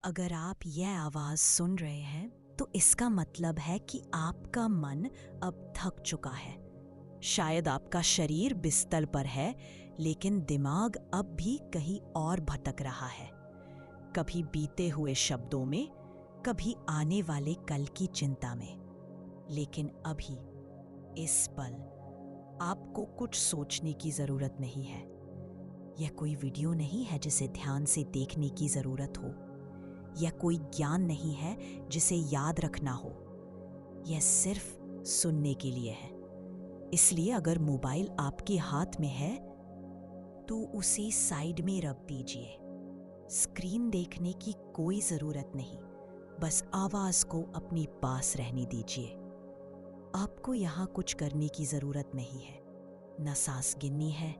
अगर आप यह आवाज सुन रहे हैं तो इसका मतलब है कि आपका मन अब थक चुका है। शायद आपका शरीर बिस्तर पर है, लेकिन दिमाग अब भी कहीं और भटक रहा है। कभी बीते हुए शब्दों में, कभी आने वाले कल की चिंता में। लेकिन अभी इस पल आपको कुछ सोचने की जरूरत नहीं है। यह कोई वीडियो नहीं है जिसे ध्यान से देखने की जरूरत हो। यह कोई ज्ञान नहीं है जिसे याद रखना हो। यह सिर्फ सुनने के लिए है। इसलिए अगर मोबाइल आपके हाथ में है तो उसे साइड में रख दीजिए। स्क्रीन देखने की कोई जरूरत नहीं, बस आवाज को अपनी पास रहने दीजिए। आपको यहाँ कुछ करने की जरूरत नहीं है। न सांस गिननी है,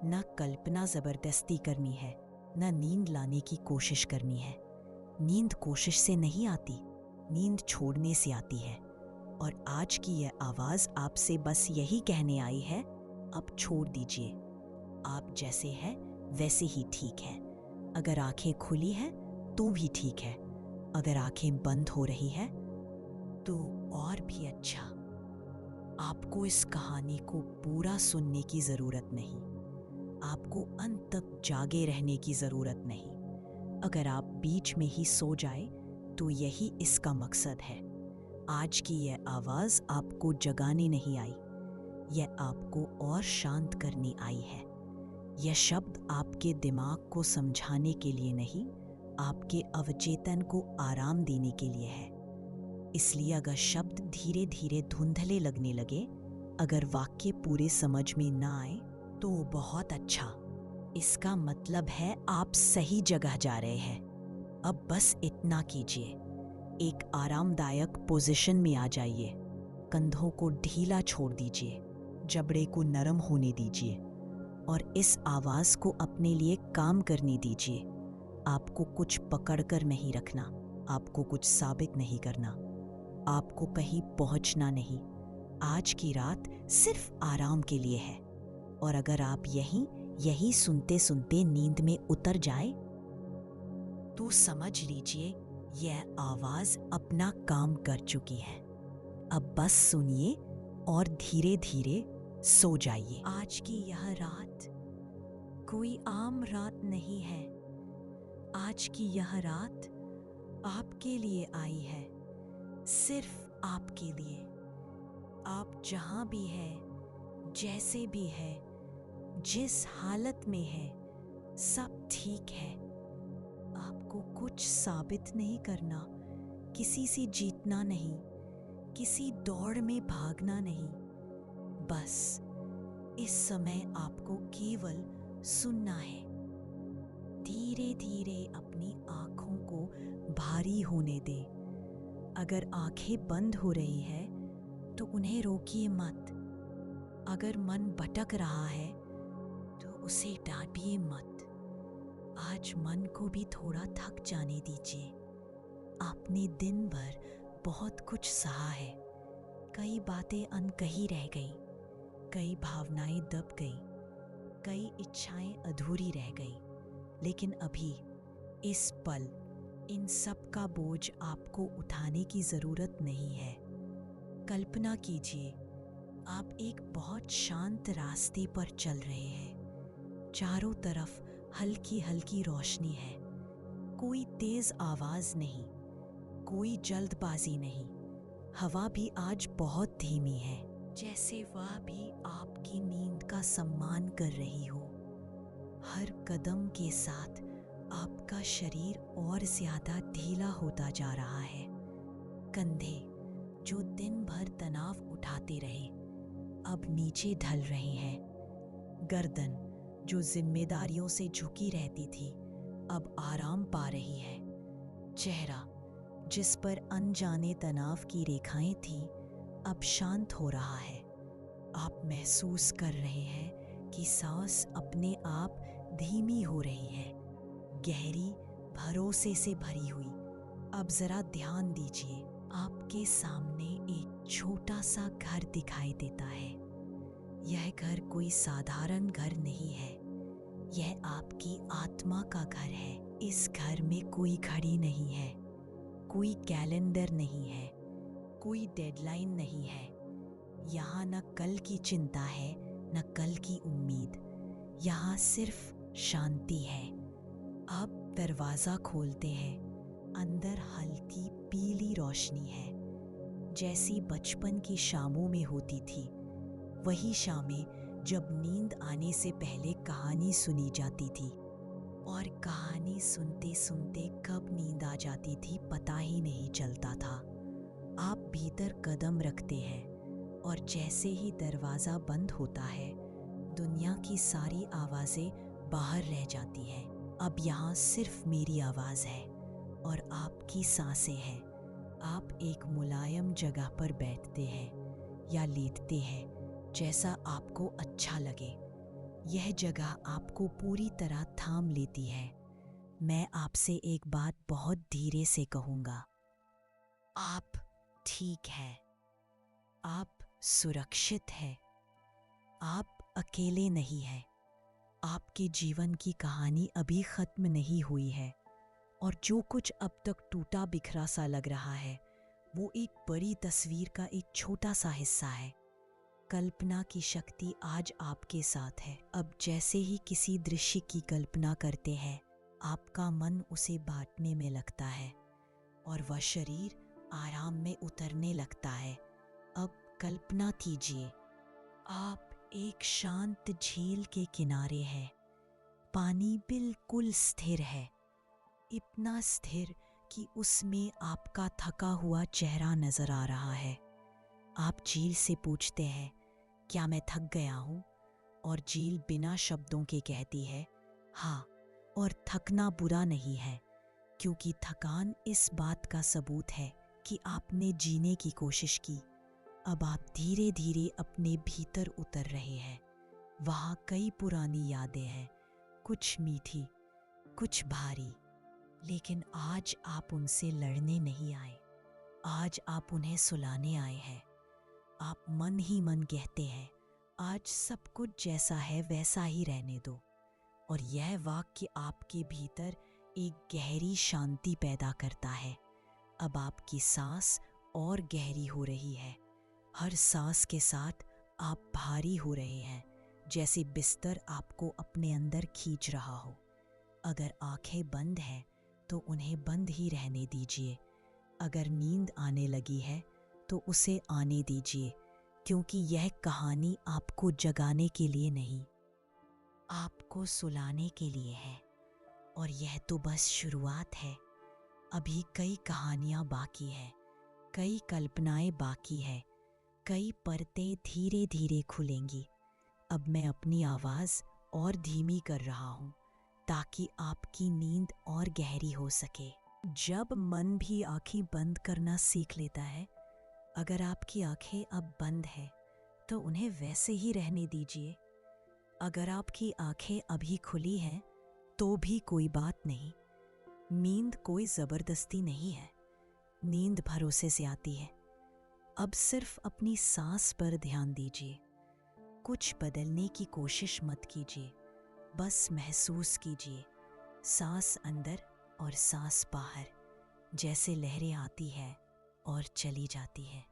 न कल्पना जबरदस्ती करनी है, न नींद लाने की कोशिश करनी है। नींद कोशिश से नहीं आती, नींद छोड़ने से आती है। और आज की यह आवाज आपसे बस यही कहने आई है, अब छोड़ दीजिए। आप जैसे हैं वैसे ही ठीक है। अगर आंखें खुली हैं तो भी ठीक है। अगर आंखें बंद हो रही है तो और भी अच्छा। आपको इस कहानी को पूरा सुनने की जरूरत नहीं। आपको अंत तक जागे रहने की जरूरत नहीं। अगर आप बीच में ही सो जाए तो यही इसका मकसद है। आज की यह आवाज आपको जगाने नहीं आई, यह आपको और शांत करने आई है। यह शब्द आपके दिमाग को समझाने के लिए नहीं, आपके अवचेतन को आराम देने के लिए है। इसलिए अगर शब्द धीरे धीरे धुंधले लगने लगे, अगर वाक्य पूरे समझ में ना आए तो बहुत अच्छा। इसका मतलब है आप सही जगह जा रहे हैं। अब बस इतना कीजिए, एक आरामदायक पोजीशन में आ जाइए। कंधों को ढीला छोड़ दीजिए, जबड़े को नरम होने दीजिए और इस आवाज को अपने लिए काम करने दीजिए। आपको कुछ पकड़कर नहीं रखना, आपको कुछ साबित नहीं करना, आपको कहीं पहुंचना नहीं। आज की रात सिर्फ आराम के लिए है। और अगर आप यही सुनते सुनते नींद में उतर जाए तो समझ लीजिए यह आवाज अपना काम कर चुकी है। अब बस सुनिए और धीरे धीरे सो जाइए। आज की यह रात कोई आम रात नहीं है। आज की यह रात आपके लिए आई है, सिर्फ आपके लिए। आप जहां भी है, जैसे भी है, जिस हालत में है, सब ठीक है। आपको कुछ साबित नहीं करना, किसी से जीतना नहीं, किसी दौड़ में भागना नहीं। बस इस समय आपको केवल सुनना है। धीरे धीरे अपनी आंखों को भारी होने दे। अगर आंखें बंद हो रही है तो उन्हें रोकिए मत। अगर मन भटक रहा है तो उसे डांटिए मत। आज मन को भी थोड़ा थक जाने दीजिए। आपने दिन भर बहुत कुछ सहा है। कई बातें अनकही रह गई, कई भावनाएं दब गई, कई इच्छाएं अधूरी रह गई। लेकिन अभी इस पल इन सब का बोझ आपको उठाने की जरूरत नहीं है। कल्पना कीजिए, आप एक बहुत शांत रास्ते पर चल रहे हैं। चारों तरफ हल्की हल्की रोशनी है। कोई तेज आवाज नहीं, कोई जल्दबाजी नहीं। हवा भी आज बहुत धीमी है, जैसे वह भी आपकी नींद का सम्मान कर रही हो। हर कदम के साथ आपका शरीर और ज्यादा ढीला होता जा रहा है। कंधे जो दिन भर तनाव उठाते रहे, अब नीचे ढल रहे हैं। गर्दन जो जिम्मेदारियों से झुकी रहती थी, अब आराम पा रही है। चेहरा जिस पर अनजाने तनाव की रेखाएं थीं, अब शांत हो रहा है। आप महसूस कर रहे हैं कि सांस अपने आप धीमी हो रही है, गहरी, भरोसे से भरी हुई। अब जरा ध्यान दीजिए, आपके सामने एक छोटा सा घर दिखाई देता है। यह घर कोई साधारण घर नहीं है, यह आपकी आत्मा का घर है। इस घर में कोई घड़ी नहीं है, कोई कैलेंडर नहीं है, कोई डेडलाइन नहीं है। यहाँ न कल की चिंता है, न कल की उम्मीद। यहाँ सिर्फ शांति है। अब दरवाज़ा खोलते हैं। अंदर हल्की पीली रोशनी है, जैसी बचपन की शामों में होती थी। वही शामें जब नींद आने से पहले कहानी सुनी जाती थी, और कहानी सुनते सुनते कब नींद आ जाती थी पता ही नहीं चलता था। आप भीतर कदम रखते हैं और जैसे ही दरवाज़ा बंद होता है, दुनिया की सारी आवाज़ें बाहर रह जाती हैं। अब यहाँ सिर्फ मेरी आवाज़ है और आपकी सांसें हैं। आप एक मुलायम जगह पर बैठते हैं या लेटते हैं, जैसा आपको अच्छा लगे। यह जगह आपको पूरी तरह थाम लेती है। मैं आपसे एक बात बहुत धीरे से कहूँगा। आप ठीक है। आप सुरक्षित है। आप अकेले नहीं हैं। आपके जीवन की कहानी अभी खत्म नहीं हुई है, और जो कुछ अब तक टूटा बिखरा सा लग रहा है, वो एक बड़ी तस्वीर का एक छोटा सा हिस्सा है। कल्पना की शक्ति आज आपके साथ है। अब जैसे ही किसी दृश्य की कल्पना करते हैं, आपका मन उसे बांटने में लगता है और वह शरीर आराम में उतरने लगता है। अब कल्पना कीजिए, आप एक शांत झील के किनारे हैं। पानी बिल्कुल स्थिर है, इतना स्थिर कि उसमें आपका थका हुआ चेहरा नजर आ रहा है। आप झील से पूछते हैं, क्या मैं थक गया हूँ? और झील बिना शब्दों के कहती है, हाँ। और थकना बुरा नहीं है, क्योंकि थकान इस बात का सबूत है कि आपने जीने की कोशिश की। अब आप धीरे धीरे अपने भीतर उतर रहे हैं। वहाँ कई पुरानी यादें हैं, कुछ मीठी, कुछ भारी, लेकिन आज आप उनसे लड़ने नहीं आए। आज आप उन्हें सुलाने आए हैं। आप मन ही मन कहते हैं, आज सब कुछ जैसा है वैसा ही रहने दो। और यह वाक्य आपके भीतर एक गहरी शांति पैदा करता है। अब आपकी सांस और गहरी हो रही है। हर सांस के साथ आप भारी हो रहे हैं, जैसे बिस्तर आपको अपने अंदर खींच रहा हो। अगर आंखें बंद हैं तो उन्हें बंद ही रहने दीजिए। अगर नींद आने लगी है तो उसे आने दीजिए, क्योंकि यह कहानी आपको जगाने के लिए नहीं, आपको सुलाने के लिए है। और यह तो बस शुरुआत है। अभी कई कहानियां बाकी है, कई कल्पनाएं बाकी है, कई परतें धीरे धीरे खुलेंगी। अब मैं अपनी आवाज़ और धीमी कर रहा हूँ, ताकि आपकी नींद और गहरी हो सके। जब मन भी आंखें बंद करना सीख लेता है, अगर आपकी आंखें अब बंद है तो उन्हें वैसे ही रहने दीजिए। अगर आपकी आंखें अभी खुली हैं तो भी कोई बात नहीं। नींद कोई ज़बरदस्ती नहीं है। नींद भरोसे से आती है। अब सिर्फ अपनी सांस पर ध्यान दीजिए। कुछ बदलने की कोशिश मत कीजिए, बस महसूस कीजिए। सांस अंदर और सांस बाहर, जैसे लहरें आती है और चली जाती है।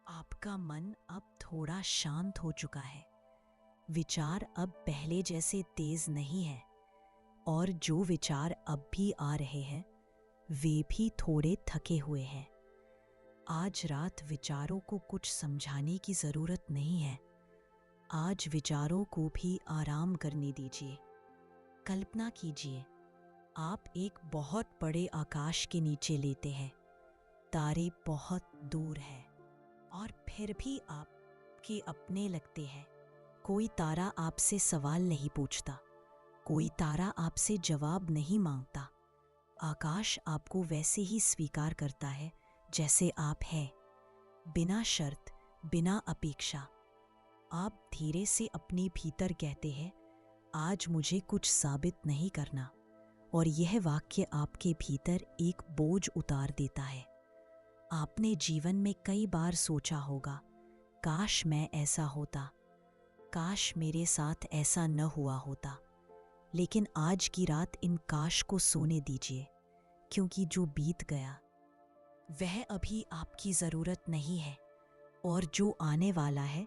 आपका मन अब थोड़ा शांत हो चुका है। विचार अब पहले जैसे तेज नहीं है, और जो विचार अब भी आ रहे हैं वे भी थोड़े थके हुए हैं। आज रात विचारों को कुछ समझाने की ज़रूरत नहीं है। आज विचारों को भी आराम करने दीजिए। कल्पना कीजिए, आप एक बहुत बड़े आकाश के नीचे लेटे हैं। तारे बहुत दूर हैं और फिर भी आपके अपने लगते हैं। कोई तारा आपसे सवाल नहीं पूछता, कोई तारा आपसे जवाब नहीं मांगता। आकाश आपको वैसे ही स्वीकार करता है जैसे आप हैं, बिना शर्त, बिना अपेक्षा। आप धीरे से अपने भीतर कहते हैं, आज मुझे कुछ साबित नहीं करना। और यह वाक्य आपके भीतर एक बोझ उतार देता है। आपने जीवन में कई बार सोचा होगा, काश मैं ऐसा होता, काश मेरे साथ ऐसा न हुआ होता। लेकिन आज की रात इन काश को सोने दीजिए, क्योंकि जो बीत गया वह अभी आपकी ज़रूरत नहीं है, और जो आने वाला है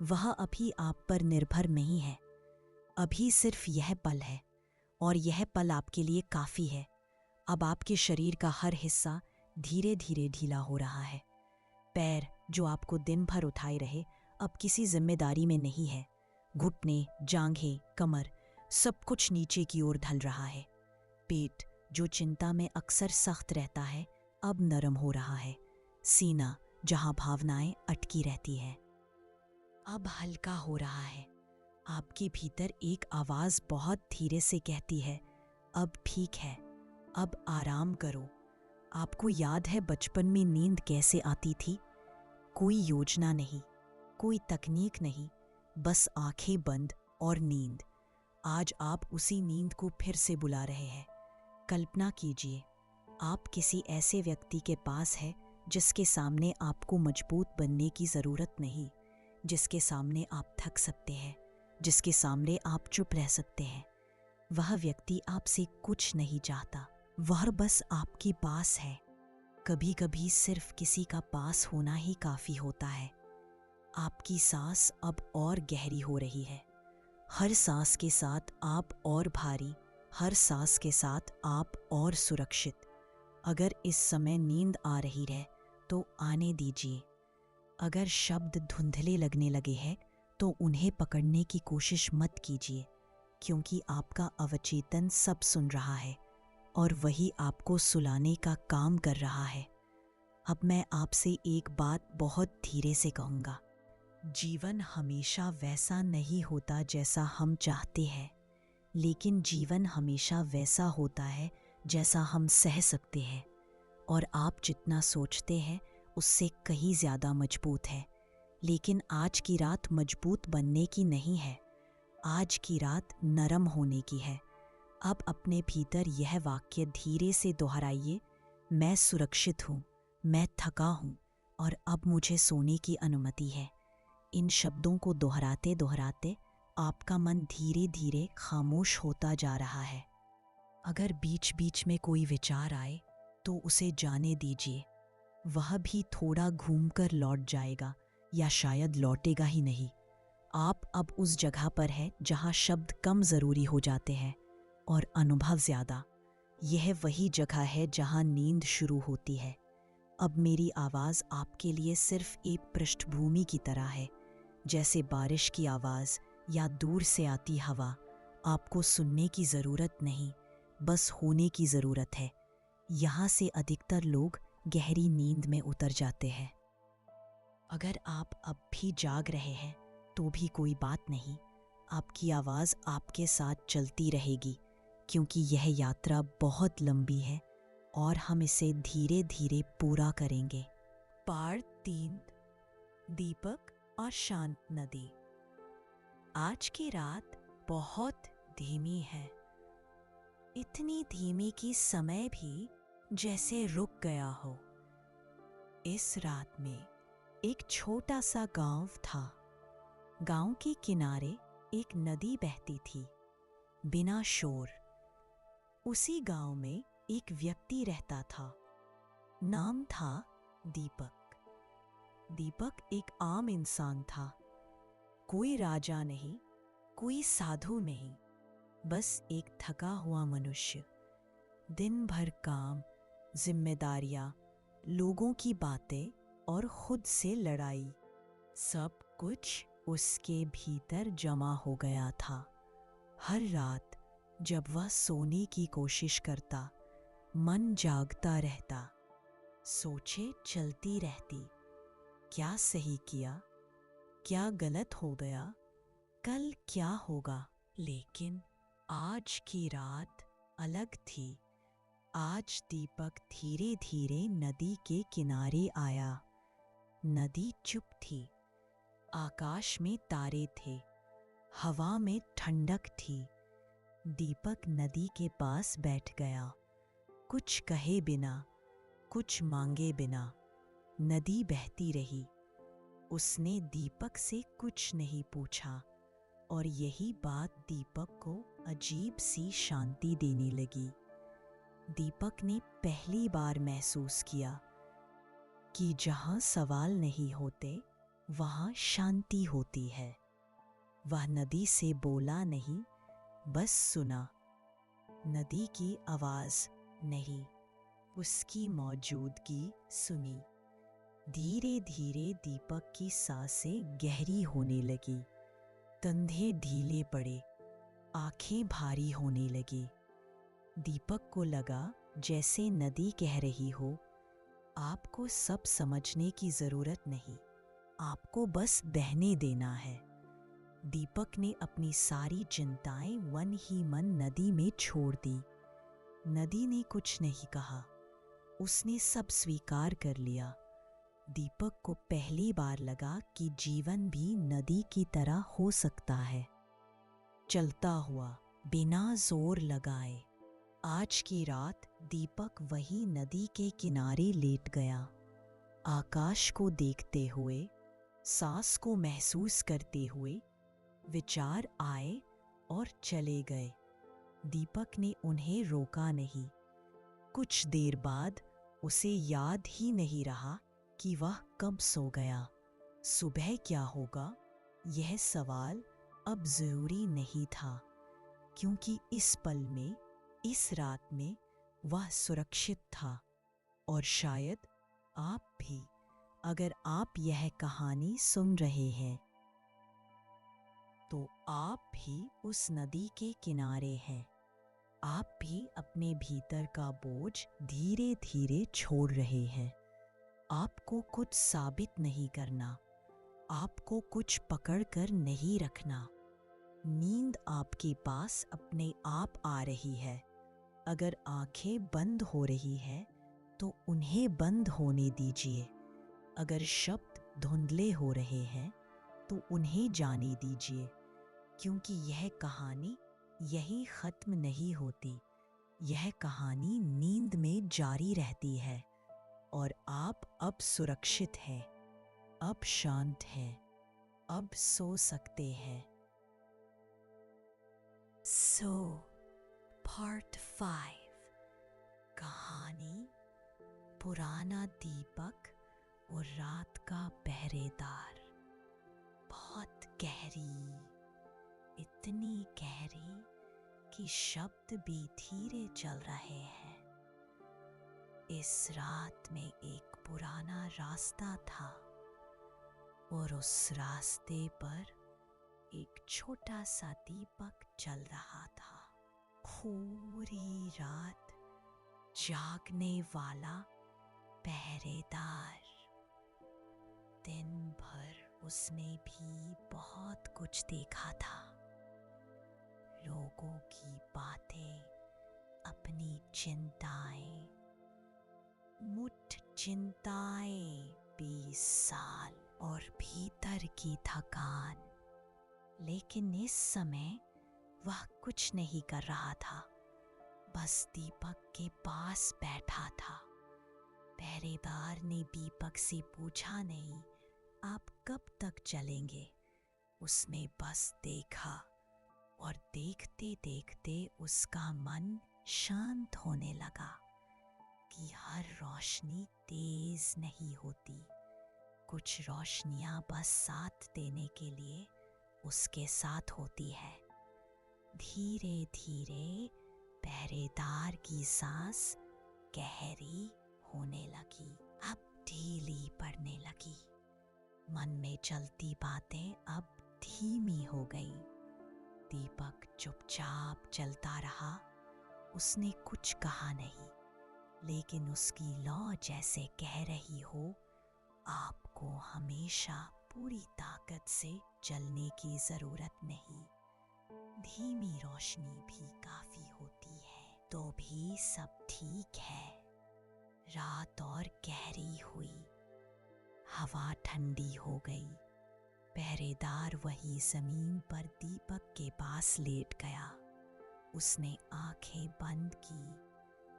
वह अभी आप पर निर्भर नहीं है। अभी सिर्फ यह पल है, और यह पल आपके लिए काफ़ी है। अब आपके शरीर का हर हिस्सा धीरे धीरे ढीला हो रहा है। पैर जो आपको दिन भर उठाए रहे अब किसी जिम्मेदारी में नहीं है। घुटने, जांघें, कमर सब कुछ नीचे की ओर ढल रहा है। पेट जो चिंता में अक्सर सख्त रहता है अब नरम हो रहा है। सीना जहां भावनाएं अटकी रहती है अब हल्का हो रहा है। आपके भीतर एक आवाज बहुत धीरे से कहती है, अब ठीक है, अब आराम करो। आपको याद है बचपन में नींद कैसे आती थी? कोई योजना नहीं, कोई तकनीक नहीं, बस आंखें बंद और नींद। आज आप उसी नींद को फिर से बुला रहे हैं। कल्पना कीजिए, आप किसी ऐसे व्यक्ति के पास है जिसके सामने आपको मजबूत बनने की ज़रूरत नहीं, जिसके सामने आप थक सकते हैं, जिसके सामने आप चुप रह सकते हैं। वह व्यक्ति आपसे कुछ नहीं चाहता, वह बस आपके पास है। कभी कभी सिर्फ किसी का पास होना ही काफ़ी होता है। आपकी सांस अब और गहरी हो रही है। हर सांस के साथ आप और भारी, हर सांस के साथ आप और सुरक्षित। अगर इस समय नींद आ रही है तो आने दीजिए। अगर शब्द धुंधले लगने लगे हैं तो उन्हें पकड़ने की कोशिश मत कीजिए, क्योंकि आपका अवचेतन सब सुन रहा है और वही आपको सुलाने का काम कर रहा है। अब मैं आपसे एक बात बहुत धीरे से कहूँगा। जीवन हमेशा वैसा नहीं होता जैसा हम चाहते हैं, लेकिन जीवन हमेशा वैसा होता है जैसा हम सह सकते हैं। और आप जितना सोचते हैं उससे कहीं ज़्यादा मजबूत है। लेकिन आज की रात मजबूत बनने की नहीं है, आज की रात नरम होने की है। अब अपने भीतर यह वाक्य धीरे से दोहराइए, मैं सुरक्षित हूँ, मैं थका हूँ और अब मुझे सोने की अनुमति है। इन शब्दों को दोहराते दोहराते आपका मन धीरे धीरे खामोश होता जा रहा है। अगर बीच बीच में कोई विचार आए तो उसे जाने दीजिए। वह भी थोड़ा घूमकर लौट जाएगा या शायद लौटेगा ही नहीं। आप अब उस जगह पर है जहाँ शब्द कम ज़रूरी हो जाते हैं और अनुभव ज़्यादा। यह वही जगह है जहाँ नींद शुरू होती है। अब मेरी आवाज़ आपके लिए सिर्फ एक पृष्ठभूमि की तरह है, जैसे बारिश की आवाज़ या दूर से आती हवा। आपको सुनने की ज़रूरत नहीं, बस होने की ज़रूरत है। यहाँ से अधिकतर लोग गहरी नींद में उतर जाते हैं। अगर आप अब भी जाग रहे हैं तो भी कोई बात नहीं, आपकी आवाज़ आपके साथ चलती रहेगी, क्योंकि यह यात्रा बहुत लंबी है और हम इसे धीरे धीरे पूरा करेंगे। पार्ट 3, दीपक और शांत नदी। आज की रात बहुत धीमी है, इतनी धीमी कि समय भी जैसे रुक गया हो। इस रात में एक छोटा सा गांव था। गांव के किनारे एक नदी बहती थी, बिना शोर। उसी गांव में एक व्यक्ति रहता था, नाम था दीपक। दीपक एक आम इंसान था, कोई राजा नहीं, कोई साधु नहीं, बस एक थका हुआ मनुष्य। दिन भर काम, जिम्मेदारियां, लोगों की बातें और खुद से लड़ाई, सब कुछ उसके भीतर जमा हो गया था। हर रात जब वह सोने की कोशिश करता, मन जागता रहता, सोचे चलती रहती, क्या सही किया, क्या गलत हो गया, कल क्या होगा। लेकिन आज की रात अलग थी। आज दीपक धीरे धीरे नदी के किनारे आया। नदी चुप थी, आकाश में तारे थे, हवा में ठंडक थी। दीपक नदी के पास बैठ गया, कुछ कहे बिना, कुछ मांगे बिना। नदी बहती रही। उसने दीपक से कुछ नहीं पूछा, और यही बात दीपक को अजीब सी शांति देने लगी। दीपक ने पहली बार महसूस किया कि जहाँ सवाल नहीं होते वहाँ शांति होती है। वह नदी से बोला नहीं, बस सुना। नदी की आवाज़ नहीं, उसकी मौजूदगी सुनी। धीरे धीरे दीपक की सांसें गहरी होने लगी, कंधे ढीले पड़े, आंखें भारी होने लगी। दीपक को लगा जैसे नदी कह रही हो, आपको सब समझने की जरूरत नहीं, आपको बस बहने देना है। दीपक ने अपनी सारी चिंताएं मन ही मन नदी में छोड़ दी। नदी ने कुछ नहीं कहा, उसने सब स्वीकार कर लिया। दीपक को पहली बार लगा कि जीवन भी नदी की तरह हो सकता है, चलता हुआ, बिना जोर लगाए। आज की रात दीपक वही नदी के किनारे लेट गया, आकाश को देखते हुए, सांस को महसूस करते हुए। विचार आए और चले गए। दीपक ने उन्हें रोका नहीं। कुछ देर बाद उसे याद ही नहीं रहा कि वह कब सो गया। सुबह क्या होगा, यह सवाल अब जरूरी नहीं था, क्योंकि इस पल में, इस रात में वह सुरक्षित था। और शायद आप भी, अगर आप यह कहानी सुन रहे हैं, तो आप भी उस नदी के किनारे हैं। आप भी अपने भीतर का बोझ धीरे धीरे छोड़ रहे हैं। आपको कुछ साबित नहीं करना, आपको कुछ पकड़ कर नहीं रखना। नींद आपके पास अपने आप आ रही है। अगर आंखें बंद हो रही है तो उन्हें बंद होने दीजिए। अगर शब्द धुंधले हो रहे हैं तो उन्हें जाने दीजिए, क्योंकि यह कहानी यही खत्म नहीं होती। यह कहानी नींद में जारी रहती है। और आप अब सुरक्षित हैं, अब शांत हैं, अब सो सकते हैं। सो पार्ट 5, कहानी पुराना दीपक और रात का पहरेदार। बहुत गहरी, इतनी गहरी कि शब्द भी धीरे चल रहे हैं। इस रात में एक पुराना रास्ता था और उस रास्ते पर एक छोटा सा दीपक जल रहा था। पूरी रात जागने वाला पहरेदार। दिन भर उसने भी बहुत कुछ देखा था। लोगों की बातें, अपनी चिंताएं, मुठ चिंताएं, 20 साल और भीतर की थकान। लेकिन इस समय वह कुछ नहीं कर रहा था, बस दीपक के पास बैठा था। पहरेदार ने दीपक से पूछा नहीं, आप कब तक चलेंगे? उसने बस देखा और देखते देखते उसका मन शांत होने लगा कि हर रोशनी तेज नहीं होती। कुछ रोशनियां बस साथ देने के लिए उसके साथ होती है। धीरे धीरे पहरेदार की सांस गहरी होने लगी, अब ढीली पड़ने लगी। मन में चलती बातें अब धीमी हो गई। दीपक चुपचाप चलता रहा। उसने कुछ कहा नहीं, लेकिन उसकी लौ जैसे कह रही हो, आपको हमेशा पूरी ताकत से चलने की जरूरत नहीं। धीमी रोशनी भी काफी होती है, तो भी सब ठीक है। रात और गहरी हुई, हवा ठंडी हो गई। पहरेदार वही जमीन पर दीपक के पास लेट गया। उसने आंखें बंद की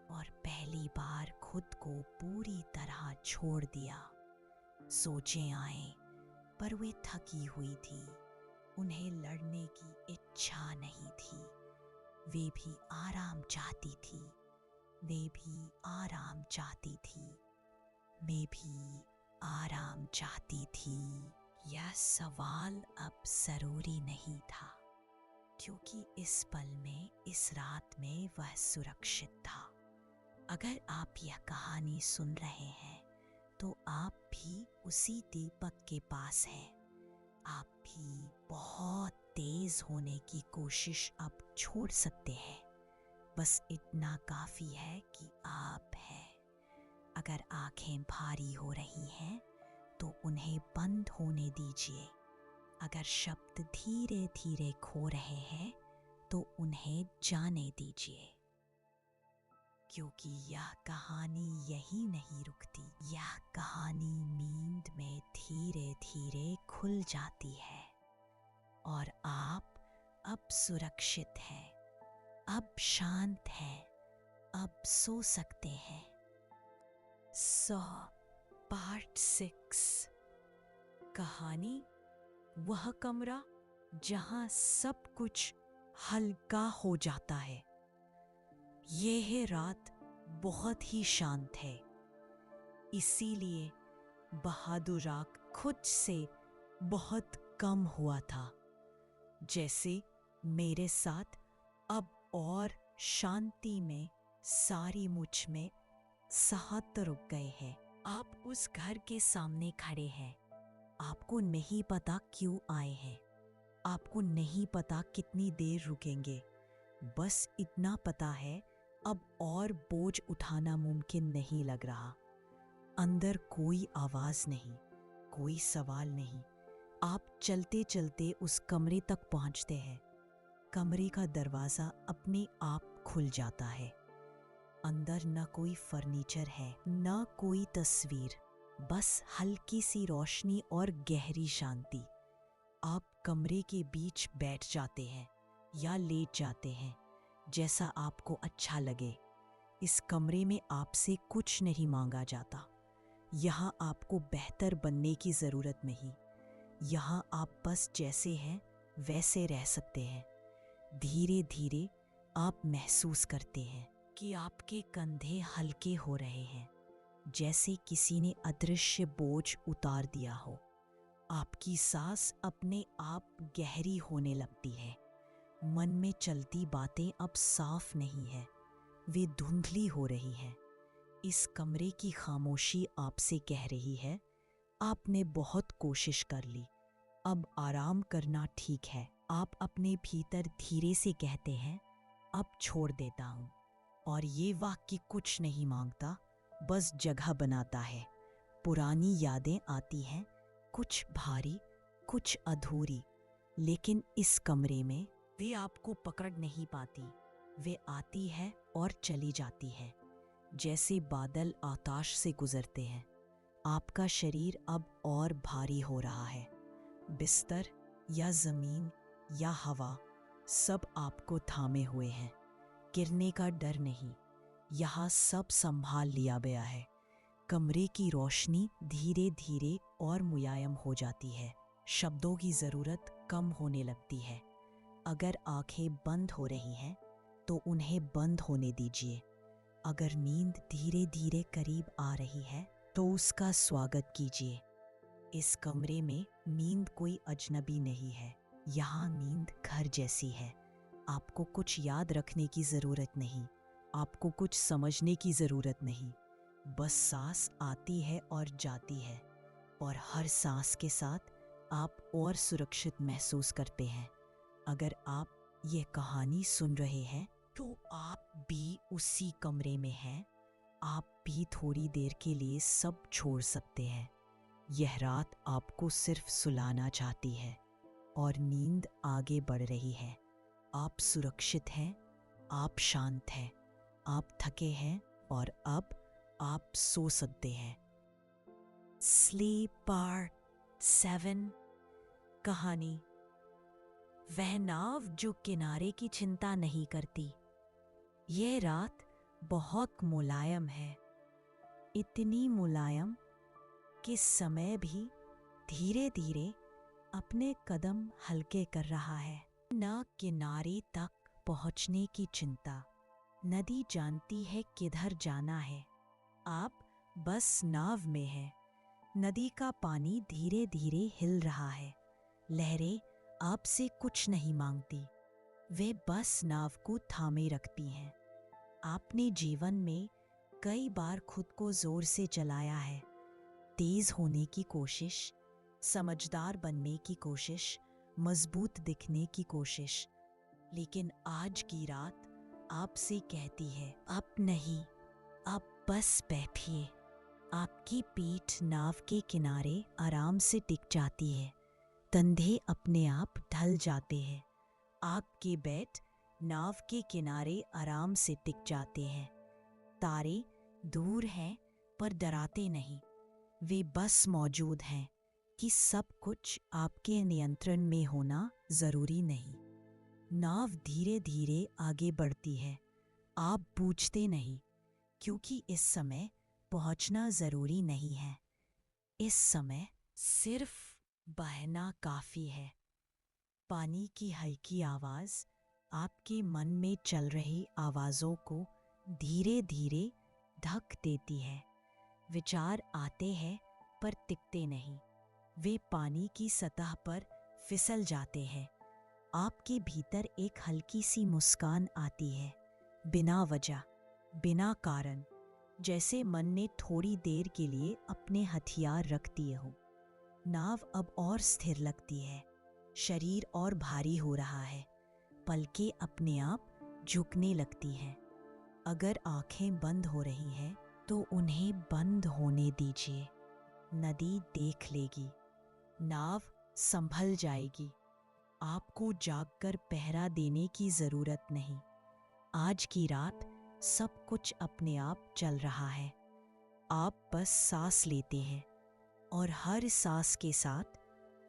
और पहली बार खुद को पूरी तरह छोड़ दिया। सोचें आए, पर वे थकी हुई थी। उन्हें लड़ने की इच्छा नहीं थी। वे भी आराम चाहती थी, वे भी आराम चाहती थी, मैं भी आराम चाहती थी। यह सवाल अब जरूरी नहीं था, क्योंकि इस पल में, इस रात में वह सुरक्षित था। अगर आप यह कहानी सुन रहे हैं तो आप भी उसी दीपक के पास हैं। आप भी बहुत तेज होने की कोशिश अब छोड़ सकते हैं। बस इतना काफी है कि आप हैं। अगर आंखें भारी हो रही हैं तो उन्हें बंद होने दीजिए। अगर शब्द धीरे धीरे खो रहे हैं तो उन्हें जाने दीजिए, क्योंकि यह कहानी यही नहीं रुकती। यह कहानी नींद में धीरे धीरे खुल जाती है और आप अब सुरक्षित हैं, अब शांत हैं, अब सो सकते हैं। So part 6। कहानी वह कमरा जहां सब कुछ हल्का हो जाता है। यह रात बहुत ही शांत है, इसीलिए बहादुराक खुद से बहुत कम हुआ था। जैसे मेरे साथ अब और शांति में सारी मुझ में साहत रुक गए हैं। आप उस घर के सामने खड़े हैं। आपको नहीं पता क्यों आए हैं, आपको नहीं पता कितनी देर रुकेंगे। बस इतना पता है अब और बोझ उठाना मुमकिन नहीं लग रहा। अंदर कोई आवाज नहीं, कोई सवाल नहीं। आप चलते चलते उस कमरे तक पहुंचते हैं। कमरे का दरवाजा अपने आप खुल जाता है। अंदर न कोई फर्नीचर है, न कोई तस्वीर, बस हल्की सी रोशनी और गहरी शांति। आप कमरे के बीच बैठ जाते हैं या लेट जाते हैं, जैसा आपको अच्छा लगे। इस कमरे में आपसे कुछ नहीं मांगा जाता। यहाँ आपको बेहतर बनने की ज़रूरत नहीं। यहाँ आप बस जैसे हैं वैसे रह सकते हैं। धीरे धीरे आप महसूस करते हैं कि आपके कंधे हल्के हो रहे हैं, जैसे किसी ने अदृश्य बोझ उतार दिया हो। आपकी सांस अपने आप गहरी होने लगती है। मन में चलती बातें अब साफ नहीं है, वे धुंधली हो रही हैं। इस कमरे की खामोशी आपसे कह रही है, आपने बहुत कोशिश कर ली, अब आराम करना ठीक है। आप अपने भीतर धीरे से कहते हैं, अब छोड़ देता हूँ। और ये वाक्य कुछ नहीं मांगता, बस जगह बनाता है। पुरानी यादें आती हैं, कुछ भारी, कुछ अधूरी, लेकिन इस कमरे में वे आपको पकड़ नहीं पाती। वे आती है और चली जाती है, जैसे बादल आकाश से गुजरते हैं। आपका शरीर अब और भारी हो रहा है। बिस्तर या जमीन या हवा, सब आपको थामे हुए हैं। गिरने का डर नहीं, यहाँ सब संभाल लिया गया है। कमरे की रोशनी धीरे धीरे और मुलायम हो जाती है। शब्दों की ज़रूरत कम होने लगती है। अगर आंखें बंद हो रही हैं तो उन्हें बंद होने दीजिए। अगर नींद धीरे धीरे करीब आ रही है तो उसका स्वागत कीजिए। इस कमरे में नींद कोई अजनबी नहीं है, यहाँ नींद घर जैसी है। आपको कुछ याद रखने की ज़रूरत नहीं, आपको कुछ समझने की ज़रूरत नहीं। बस सांस आती है और जाती है, और हर सांस के साथ आप और सुरक्षित महसूस करते हैं। अगर आप ये कहानी सुन रहे हैं तो आप भी उसी कमरे में हैं। आप भी थोड़ी देर के लिए सब छोड़ सकते हैं। यह रात आपको सिर्फ सुलाना चाहती है और नींद आगे बढ़ रही है। आप सुरक्षित हैं, आप शांत हैं, आप थके हैं और अब आप सो सकते हैं। Sleep part 7। कहानी वह नाव जो किनारे की चिंता नहीं करती। यह रात बहुत मुलायम है, इतनी मुलायम कि समय भी धीरे धीरे अपने कदम हल्के कर रहा है। न किनारे तक पहुंचने की चिंता। नदी जानती है किधर जाना है। आप बस नाव में हैं। नदी का पानी धीरे धीरे हिल रहा है। लहरें आपसे कुछ नहीं मांगती, वे बस नाव को थामे रखती हैं। आपने जीवन में कई बार खुद को जोर से चलाया है, तेज होने की कोशिश, समझदार बनने की कोशिश, मजबूत दिखने की कोशिश। लेकिन आज की रात आपसे कहती है, अब नहीं, अब बस बैठिए। आपकी पीठ नाव के किनारे आराम से टिक जाती है। कंधे अपने आप ढल जाते हैं। आपके बेट नाव के किनारे आराम से टिक जाते हैं। तारे दूर हैं पर डराते नहीं, वे बस मौजूद हैं कि सब कुछ आपके नियंत्रण में होना जरूरी नहीं। नाव धीरे धीरे आगे बढ़ती है। आप बूझते नहीं, क्योंकि इस समय पहुंचना जरूरी नहीं है। इस समय सिर्फ बहना काफी है। पानी की हल्की आवाज आपके मन में चल रही आवाजों को धीरे धीरे ढक देती है। विचार आते हैं पर टिकते नहीं, वे पानी की सतह पर फिसल जाते हैं। आपके भीतर एक हल्की सी मुस्कान आती है, बिना वजह, बिना कारण, जैसे मन ने थोड़ी देर के लिए अपने हथियार रख दिए हो। नाव अब और स्थिर लगती है, शरीर और भारी हो रहा है, पलकें अपने आप झुकने लगती हैं। अगर आंखें बंद हो रही हैं तो उन्हें बंद होने दीजिए। नदी देख लेगी, नाव संभल जाएगी। आपको जागकर पहरा देने की जरूरत नहीं। आज की रात सब कुछ अपने आप चल रहा है। आप बस सांस लेते हैं और हर सांस के साथ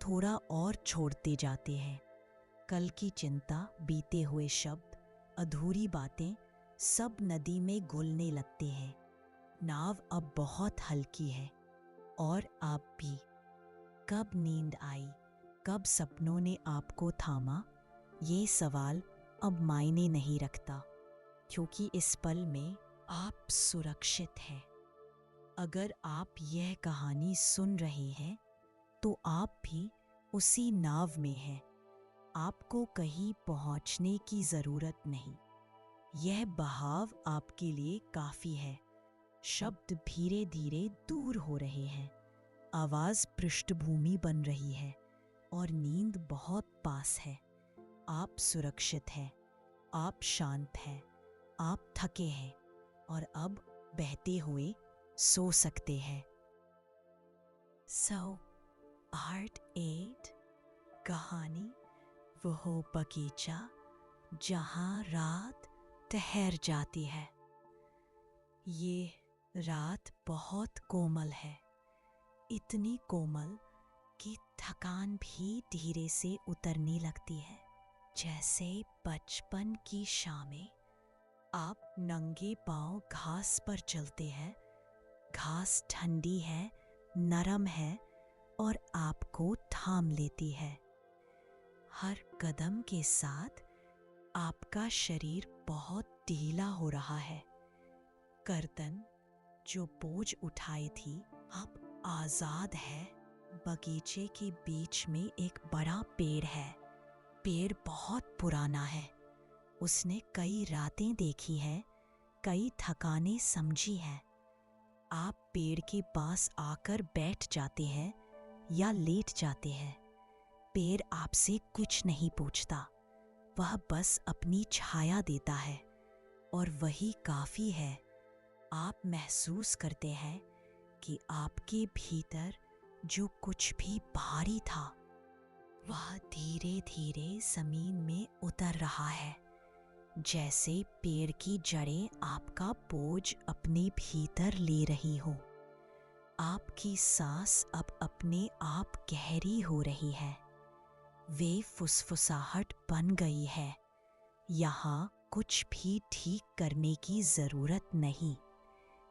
थोड़ा और छोड़ते जाते हैं। कल की चिंता, बीते हुए शब्द, अधूरी बातें सब नदी में घुलने लगते हैं। नाव अब बहुत हल्की है और आप भी। कब नींद आई, कब सपनों ने आपको थामा, ये सवाल अब मायने नहीं रखता, क्योंकि इस पल में आप सुरक्षित हैं। अगर आप यह कहानी सुन रहे हैं तो आप भी उसी नाव में हैं। आपको कहीं पहुंचने की जरूरत नहीं। यह बहाव आपके लिए काफी है। शब्द धीरे धीरे दूर हो रहे हैं, आवाज पृष्ठभूमि बन रही है और नींद बहुत पास है। आप सुरक्षित हैं, आप शांत हैं, आप थके हैं और अब बहते हुए सो सकते हैं। सो पार्ट 8, कहानी वो बगीचा जहां रात ठहर जाती है। ये रात बहुत कोमल है, इतनी कोमल कि थकान भी धीरे से उतरने लगती है। जैसे बचपन की शामें आप नंगे पांव घास पर चलते हैं। घास ठंडी है, नरम है और आपको थाम लेती है। हर कदम के साथ आपका शरीर बहुत ढीला हो रहा है। गर्दन जो बोझ उठाई थी अब आजाद है। बगीचे के बीच में एक बड़ा पेड़ है। पेड़ बहुत पुराना है। उसने कई रातें देखी है, कई थकाने समझी है। आप पेड़ के पास आकर बैठ जाते हैं या लेट जाते हैं। पेड़ आपसे कुछ नहीं पूछता, वह बस अपनी छाया देता है और वही काफी है। आप महसूस करते हैं कि आपके भीतर जो कुछ भी भारी था वह धीरे धीरे जमीन में उतर रहा है, जैसे पेड़ की जड़ें आपका बोझ अपने भीतर ले रही हो। आपकी सांस अब अपने आप गहरी हो रही है। वे फुसफुसाहट बन गई है। यहाँ कुछ भी ठीक करने की जरूरत नहीं।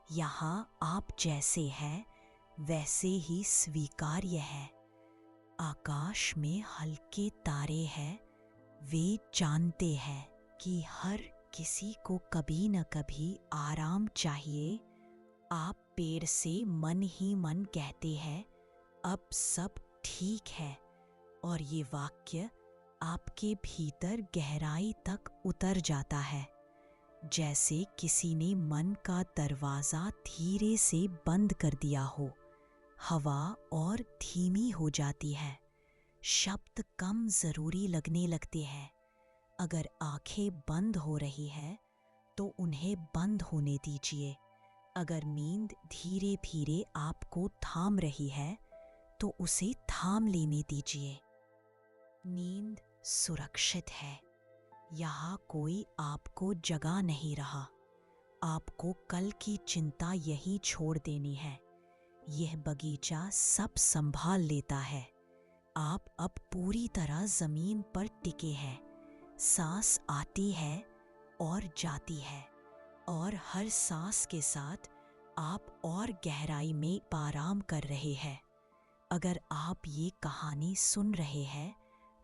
यहाँ आप जैसे हैं वैसे ही स्वीकार्य है। आकाश में हल्के तारे हैं, वे जानते हैं कि हर किसी को कभी न कभी आराम चाहिए, आप पेड़ से मन ही मन कहते हैं, अब सब ठीक है, और ये वाक्य आपके भीतर गहराई तक उतर जाता है, जैसे किसी ने मन का दरवाज़ा धीरे से बंद कर दिया हो। हवा और धीमी हो जाती है, शब्द कम ज़रूरी लगने लगते हैं। अगर आंखें बंद हो रही है तो उन्हें बंद होने दीजिए। अगर नींद धीरे धीरे आपको थाम रही है तो उसे थाम लेने दीजिए। नींद सुरक्षित है। यहाँ कोई आपको जगा नहीं रहा। आपको कल की चिंता यहीं छोड़ देनी है। यह बगीचा सब संभाल लेता है। आप अब पूरी तरह जमीन पर टिके हैं। सांस आती है और जाती है, और हर सांस के साथ आप और गहराई में आराम कर रहे हैं। अगर आप ये कहानी सुन रहे हैं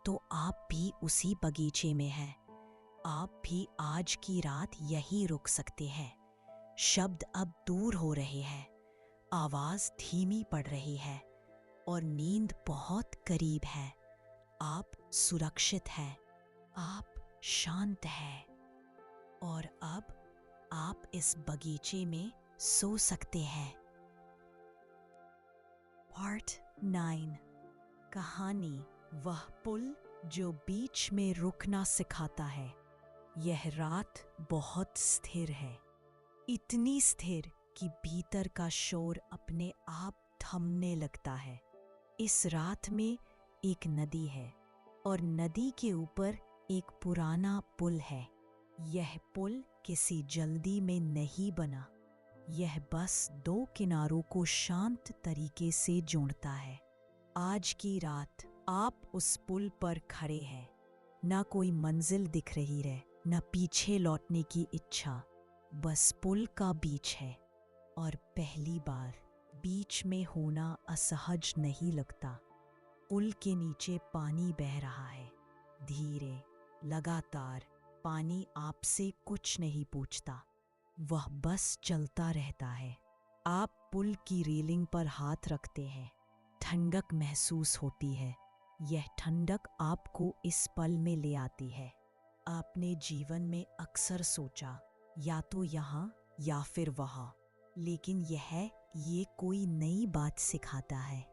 तो आप भी उसी बगीचे में हैं। आप भी आज की रात यहीं रुक सकते हैं। शब्द अब दूर हो रहे हैं, आवाज़ धीमी पड़ रही है, और नींद बहुत करीब है। आप सुरक्षित हैं, आप शांत हैं, और अब आप इस बगीचे में सो सकते हैं। पार्ट 9। कहानी वह पुल जो बीच में रुकना सिखाता है। यह रात बहुत स्थिर है, इतनी स्थिर कि भीतर का शोर अपने आप थमने लगता है। इस रात में एक नदी है, और नदी के ऊपर एक पुराना पुल है। यह पुल किसी जल्दी में नहीं बना, यह बस दो किनारों को शांत तरीके से जोड़ता है। आज की रात आप उस पुल पर खड़े हैं। ना कोई मंजिल दिख रही है, न पीछे लौटने की इच्छा, बस पुल का बीच है। और पहली बार बीच में होना असहज नहीं लगता। पुल के नीचे पानी बह रहा है, धीरे, लगातार। पानी आपसे कुछ नहीं पूछता, वह बस चलता रहता है। आप पुल की रेलिंग पर हाथ रखते हैं। ठंडक महसूस होती है। यह ठंडक आपको इस पल में ले आती है। आपने जीवन में अक्सर सोचा, या तो यहाँ या फिर वहाँ, लेकिन ये कोई नई बात सिखाता है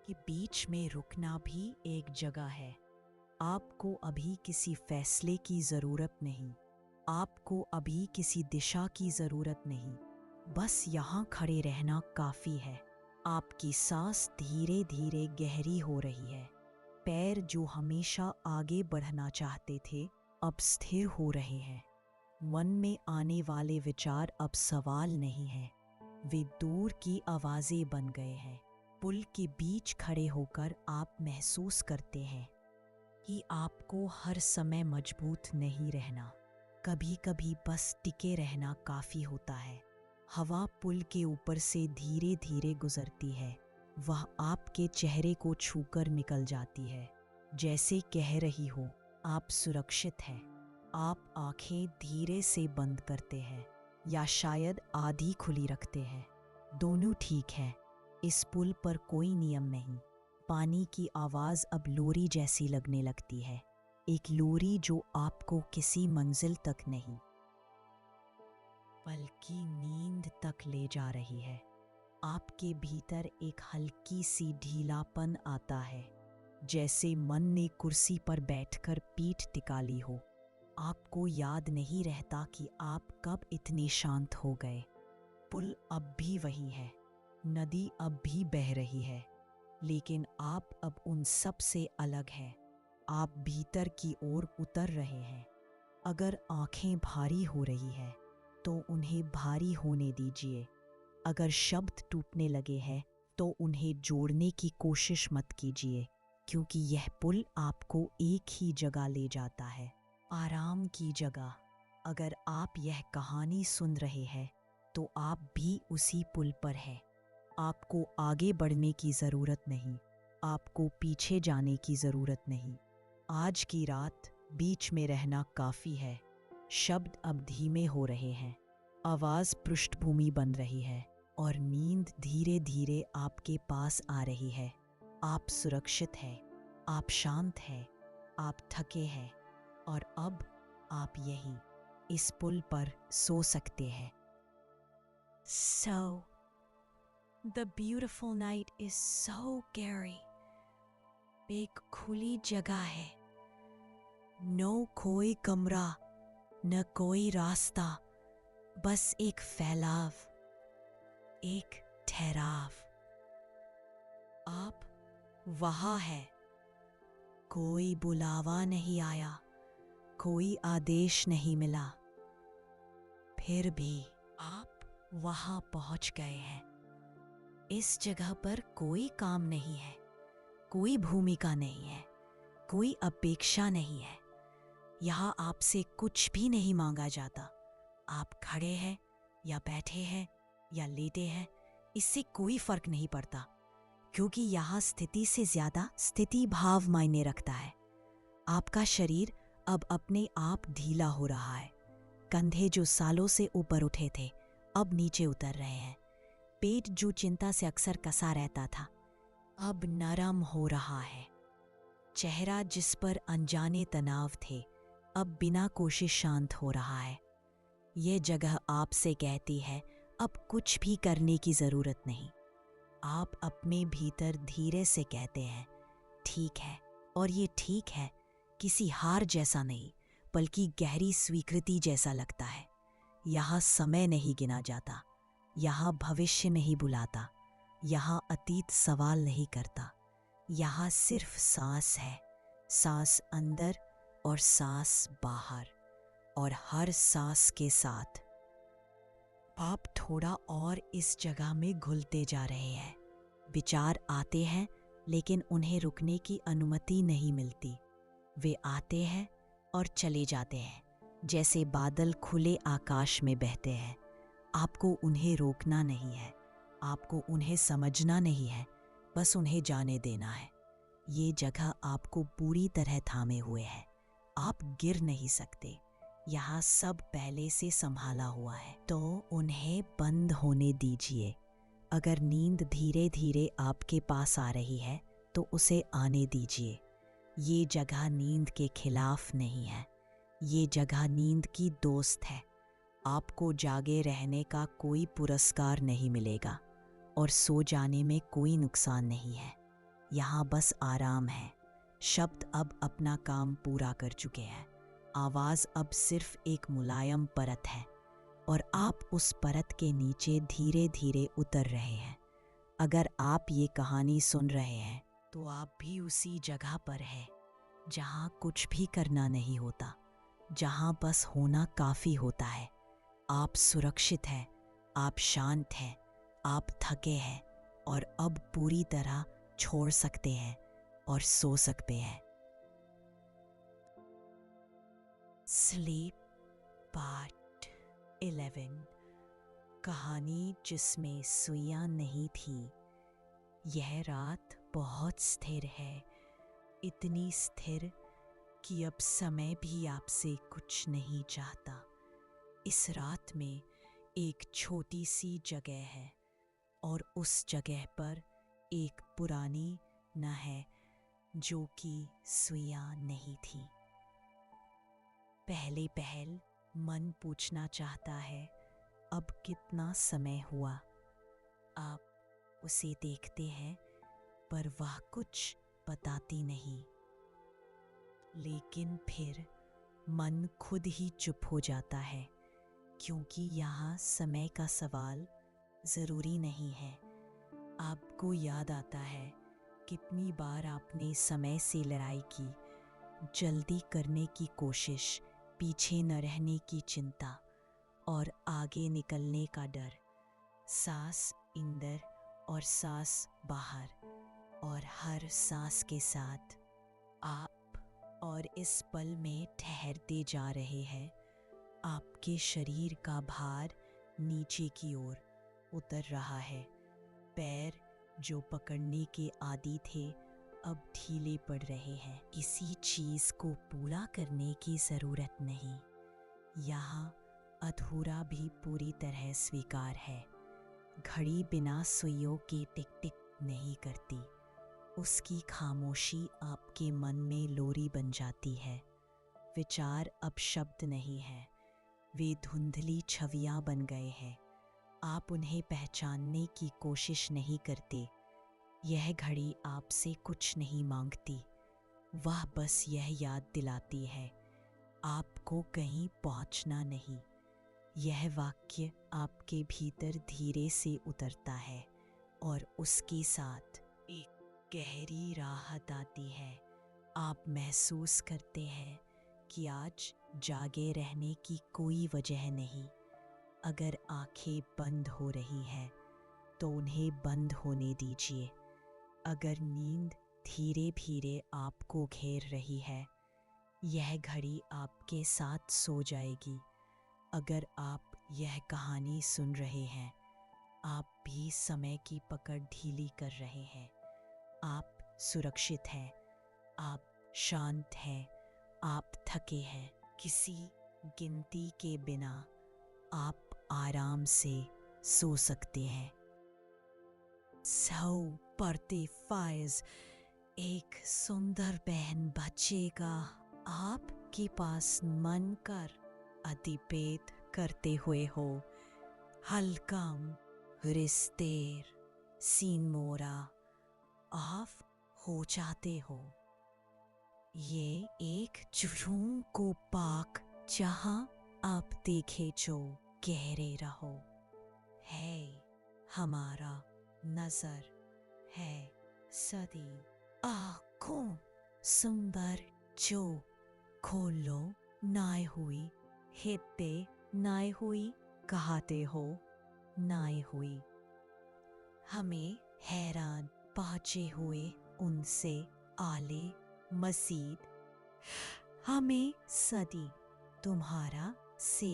कि बीच में रुकना भी एक जगह है। आपको अभी किसी फैसले की ज़रूरत नहीं, आपको अभी किसी दिशा की ज़रूरत नहीं, बस यहाँ खड़े रहना काफ़ी है। आपकी सांस धीरे धीरे गहरी हो रही है। पैर जो हमेशा आगे बढ़ना चाहते थे, अब स्थिर हो रहे हैं। मन में आने वाले विचार अब सवाल नहीं हैं, वे दूर की आवाज़ें बन गए हैं। पुल के बीच खड़े होकर आप महसूस करते हैं कि आपको हर समय मजबूत नहीं रहना, कभी कभी बस टिके रहना काफ़ी होता है। हवा पुल के ऊपर से धीरे धीरे गुजरती है। वह आपके चेहरे को छूकर निकल जाती है, जैसे कह रही हो, आप सुरक्षित हैं। आप आंखें धीरे से बंद करते हैं, या शायद आधी खुली रखते हैं। दोनों ठीक है। इस पुल पर कोई नियम नहीं। पानी की आवाज़ अब लोरी जैसी लगने लगती है, एक लोरी जो आपको किसी मंजिल तक नहीं, बल्कि नींद तक ले जा रही है। आपके भीतर एक हल्की सी ढीलापन आता है, जैसे मन ने कुर्सी पर बैठकर पीठ टिका ली हो। आपको याद नहीं रहता कि आप कब इतने शांत हो गए। पुल अब भी वही है, नदी अब भी बह रही है, लेकिन आप अब उन सब से अलग हैं। आप भीतर की ओर उतर रहे हैं। अगर आंखें भारी हो रही हैं तो उन्हें भारी होने दीजिए। अगर शब्द टूटने लगे हैं तो उन्हें जोड़ने की कोशिश मत कीजिए, क्योंकि यह पुल आपको एक ही जगह ले जाता है, आराम की जगह। अगर आप यह कहानी सुन रहे हैं तो आप भी उसी पुल पर हैं। आपको आगे बढ़ने की ज़रूरत नहीं, आपको पीछे जाने की ज़रूरत नहीं। आज की रात बीच में रहना काफी है। शब्द अब धीमे हो रहे हैं, आवाज पृष्ठभूमि बन रही है और नींद धीरे धीरे आपके पास आ रही है। आप सुरक्षित हैं, आप शांत हैं, आप थके हैं और अब आप यहीं इस पुल पर सो सकते हैं। So, the beautiful night is so scary. एक खुली जगह है, नो कोई कमरा, न कोई रास्ता, बस एक फैलाव, एक ठहराव। आप वहाँ है, कोई बुलावा नहीं आया, कोई आदेश नहीं मिला, फिर भी आप वहाँ पहुँच गए हैं। इस जगह पर कोई काम नहीं है, कोई भूमिका नहीं है, कोई अपेक्षा नहीं है। यहाँ आपसे कुछ भी नहीं मांगा जाता। आप खड़े हैं या बैठे हैं या लेटे हैं, इससे कोई फर्क नहीं पड़ता, क्योंकि यहाँ स्थिति से ज्यादा स्थिति भाव मायने रखता है। आपका शरीर अब अपने आप ढीला हो रहा है। कंधे जो सालों से ऊपर उठे थे अब नीचे उतर रहे हैं। पेट जो चिंता से अक्सर कसा रहता था अब नरम हो रहा है। चेहरा जिस पर अनजाने तनाव थे अब बिना कोशिश शांत हो रहा है। ये जगह आपसे कहती है अब कुछ भी करने की जरूरत नहीं। आप अपने भीतर धीरे से कहते हैं ठीक है, और ये ठीक है किसी हार जैसा नहीं बल्कि गहरी स्वीकृति जैसा लगता है। यहाँ समय नहीं गिना जाता, यहाँ भविष्य नहीं बुलाता, यहाँ अतीत सवाल नहीं करता। यहाँ सिर्फ सांस है, सांस अंदर और सांस बाहर, और हर सांस के साथ आप थोड़ा और इस जगह में घुलते जा रहे हैं। विचार आते हैं लेकिन उन्हें रुकने की अनुमति नहीं मिलती। वे आते हैं और चले जाते हैं, जैसे बादल खुले आकाश में बहते हैं। आपको उन्हें रोकना नहीं है, आपको उन्हें समझना नहीं है, बस उन्हें जाने देना है। ये जगह आपको पूरी तरह थामे हुए है। आप गिर नहीं सकते। यहाँ सब पहले से संभाला हुआ है, तो उन्हें बंद होने दीजिए। अगर नींद धीरे धीरे आपके पास आ रही है तो उसे आने दीजिए। ये जगह नींद के खिलाफ नहीं है, ये जगह नींद की दोस्त है। आपको जागे रहने का कोई पुरस्कार नहीं मिलेगा और सो जाने में कोई नुकसान नहीं है। यहाँ बस आराम है। शब्द अब अपना काम पूरा कर चुके हैं। आवाज अब सिर्फ एक मुलायम परत है और आप उस परत के नीचे धीरे धीरे उतर रहे हैं। अगर आप ये कहानी सुन रहे हैं तो आप भी उसी जगह पर हैं, जहाँ कुछ भी करना नहीं होता, जहाँ बस होना काफी होता है। आप सुरक्षित हैं, आप शांत हैं, आप थके हैं और अब पूरी तरह छोड़ सकते हैं और सो सकते हैं। Sleep part 11। कहानी जिसमें सुइयां नहीं थी। यह रात बहुत स्थिर है, इतनी स्थिर कि अब समय भी आपसे कुछ नहीं चाहता। इस रात में एक छोटी सी जगह है और उस जगह पर एक पुरानी न है जो कि सुइयां नहीं थी। पहले पहल मन पूछना चाहता है अब कितना समय हुआ। आप उसे देखते हैं पर वह कुछ बताती नहीं। लेकिन फिर मन खुद ही चुप हो जाता है, क्योंकि यहाँ समय का सवाल ज़रूरी नहीं है। आपको याद आता है कितनी बार आपने समय से लड़ाई की, जल्दी करने की कोशिश, पीछे न रहने की चिंता और आगे निकलने का डर। सांस अंदर और सांस बाहर, और हर सांस के साथ आप और इस पल में ठहरते जा रहे हैं। आपके शरीर का भार नीचे की ओर उतर रहा है। पैर जो पकड़ने के आदी थे अब ढीले पड़ रहे हैं। किसी चीज को पूरा करने की जरूरत नहीं। यहाँ अधूरा भी पूरी तरह स्वीकार है। घड़ी बिना सुइयों के टिक टिक नहीं करती। उसकी खामोशी आपके मन में लोरी बन जाती है। विचार अब शब्द नहीं है, वे धुंधली छवियां बन गए हैं। आप उन्हें पहचानने की कोशिश नहीं करते। यह घड़ी आपसे कुछ नहीं मांगती, वह बस यह याद दिलाती है आपको कहीं पहुंचना नहीं। यह वाक्य आपके भीतर धीरे से उतरता है और उसके साथ एक गहरी राहत आती है। आप महसूस करते हैं कि आज जागे रहने की कोई वजह नहीं। अगर आंखें बंद हो रही हैं तो उन्हें बंद होने दीजिए। अगर नींद धीरे धीरे आपको घेर रही है, यह घड़ी आपके साथ सो जाएगी। अगर आप यह कहानी सुन रहे हैं, आप भी समय की पकड़ ढीली कर रहे हैं। आप सुरक्षित हैं, आप शांत हैं, आप थके हैं। किसी गिनती के बिना आप आराम से सो सकते हैं। सौ पड़ते फायज एक सुंदर बहन बचेगा आपके पास मन कर अतिपेत करते हुए हो। हल्कम रिश्तेर सीन मोरा आप हो जाते हो। ये एक जुनून को पाक जहां आप देखे जो गहरे रहो। है हमारा नजर है सदी आँखों सुंदर जो खोलो नाय हुई हेते नाय हुई कहते हो नाय हुई। हमें हैरान पहुँचे हुए उनसे आले मसीद हमें सदी तुम्हारा से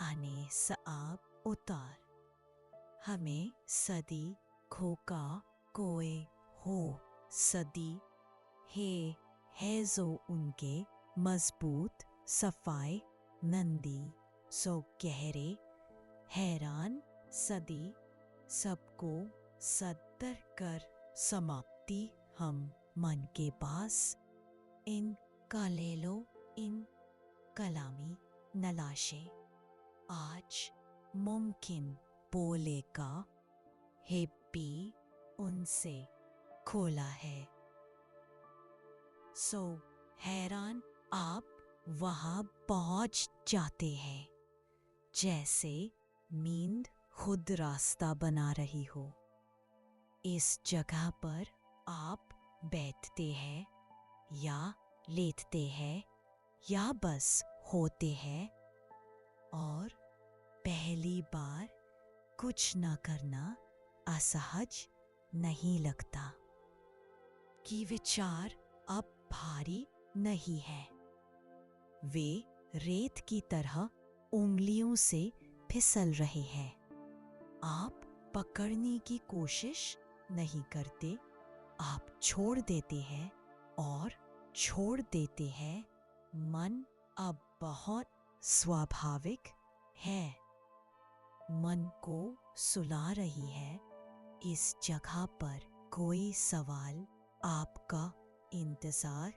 आने सआब उतार। हमें सदी खोका कोए हो सदी है जो उनके मजबूत सफाई नंदी सो गहरे हैरान सदी सबको सद्दर कर समाप्ति हम मन के पास इन कालेलो इन कलामी नलाशे आज मुमकिन बोले का हेप्पी उनसे खोला है। सो हैरान आप वहां पहुंच जाते हैं जैसे नींद खुद रास्ता बना रही हो। इस जगह पर आप बैठते हैं या लेटते हैं या बस होते हैं और पहली बार कुछ न करना असहज नहीं लगता कि विचार अब भारी नहीं है। वे रेत की तरह उंगलियों से फिसल रहे हैं। आप पकड़ने की कोशिश नहीं करते, आप छोड़ देते हैं और छोड़ देते हैं। मन अब बहुत स्वाभाविक है। मन को सुला रही है। इस जगह पर कोई सवाल आपका इंतजार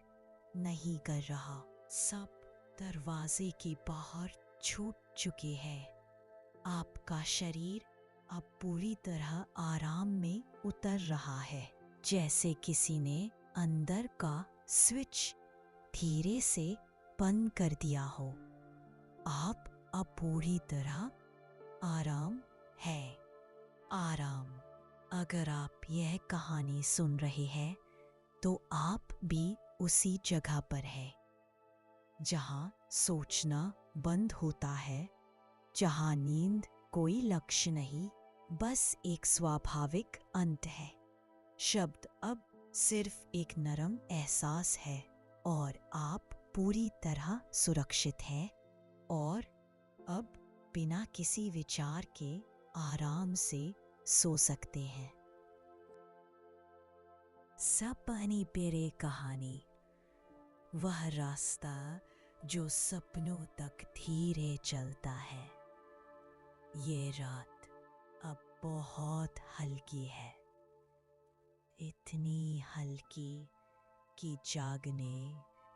नहीं कर रहा। सब दरवाजे के बाहर छूट चुके हैं। आपका शरीर अब पूरी तरह आराम में उतर रहा है, जैसे किसी ने अंदर का स्विच धीरे से बंद कर दिया हो। आप अब पूरी तरह आराम है। आराम। अगर आप यह कहानी सुन रहे हैं तो आप भी उसी जगह पर है जहां सोचना बंद होता है, जहां नींद कोई लक्ष्य नहीं, बस एक स्वाभाविक अंत है। शब्द अब सिर्फ एक नरम एहसास है और आप पूरी तरह सुरक्षित हैं और अब बिना किसी विचार के आराम से सो सकते हैं। सपनी पेरे कहानी, वह रास्ता जो सपनों तक धीरे चलता है। ये रात अब बहुत हल्की है, इतनी हल्की कि जागने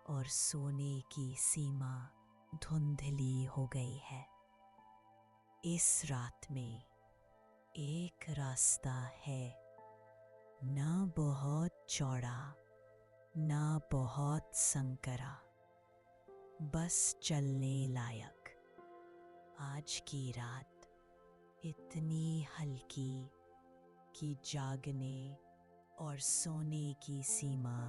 और सोने की सीमा धुंधली हो गई है। इस रात में एक रास्ता है, ना बहुत चौड़ा ना बहुत संकरा, बस चलने लायक। आज की रात इतनी हल्की कि जागने और सोने की सीमा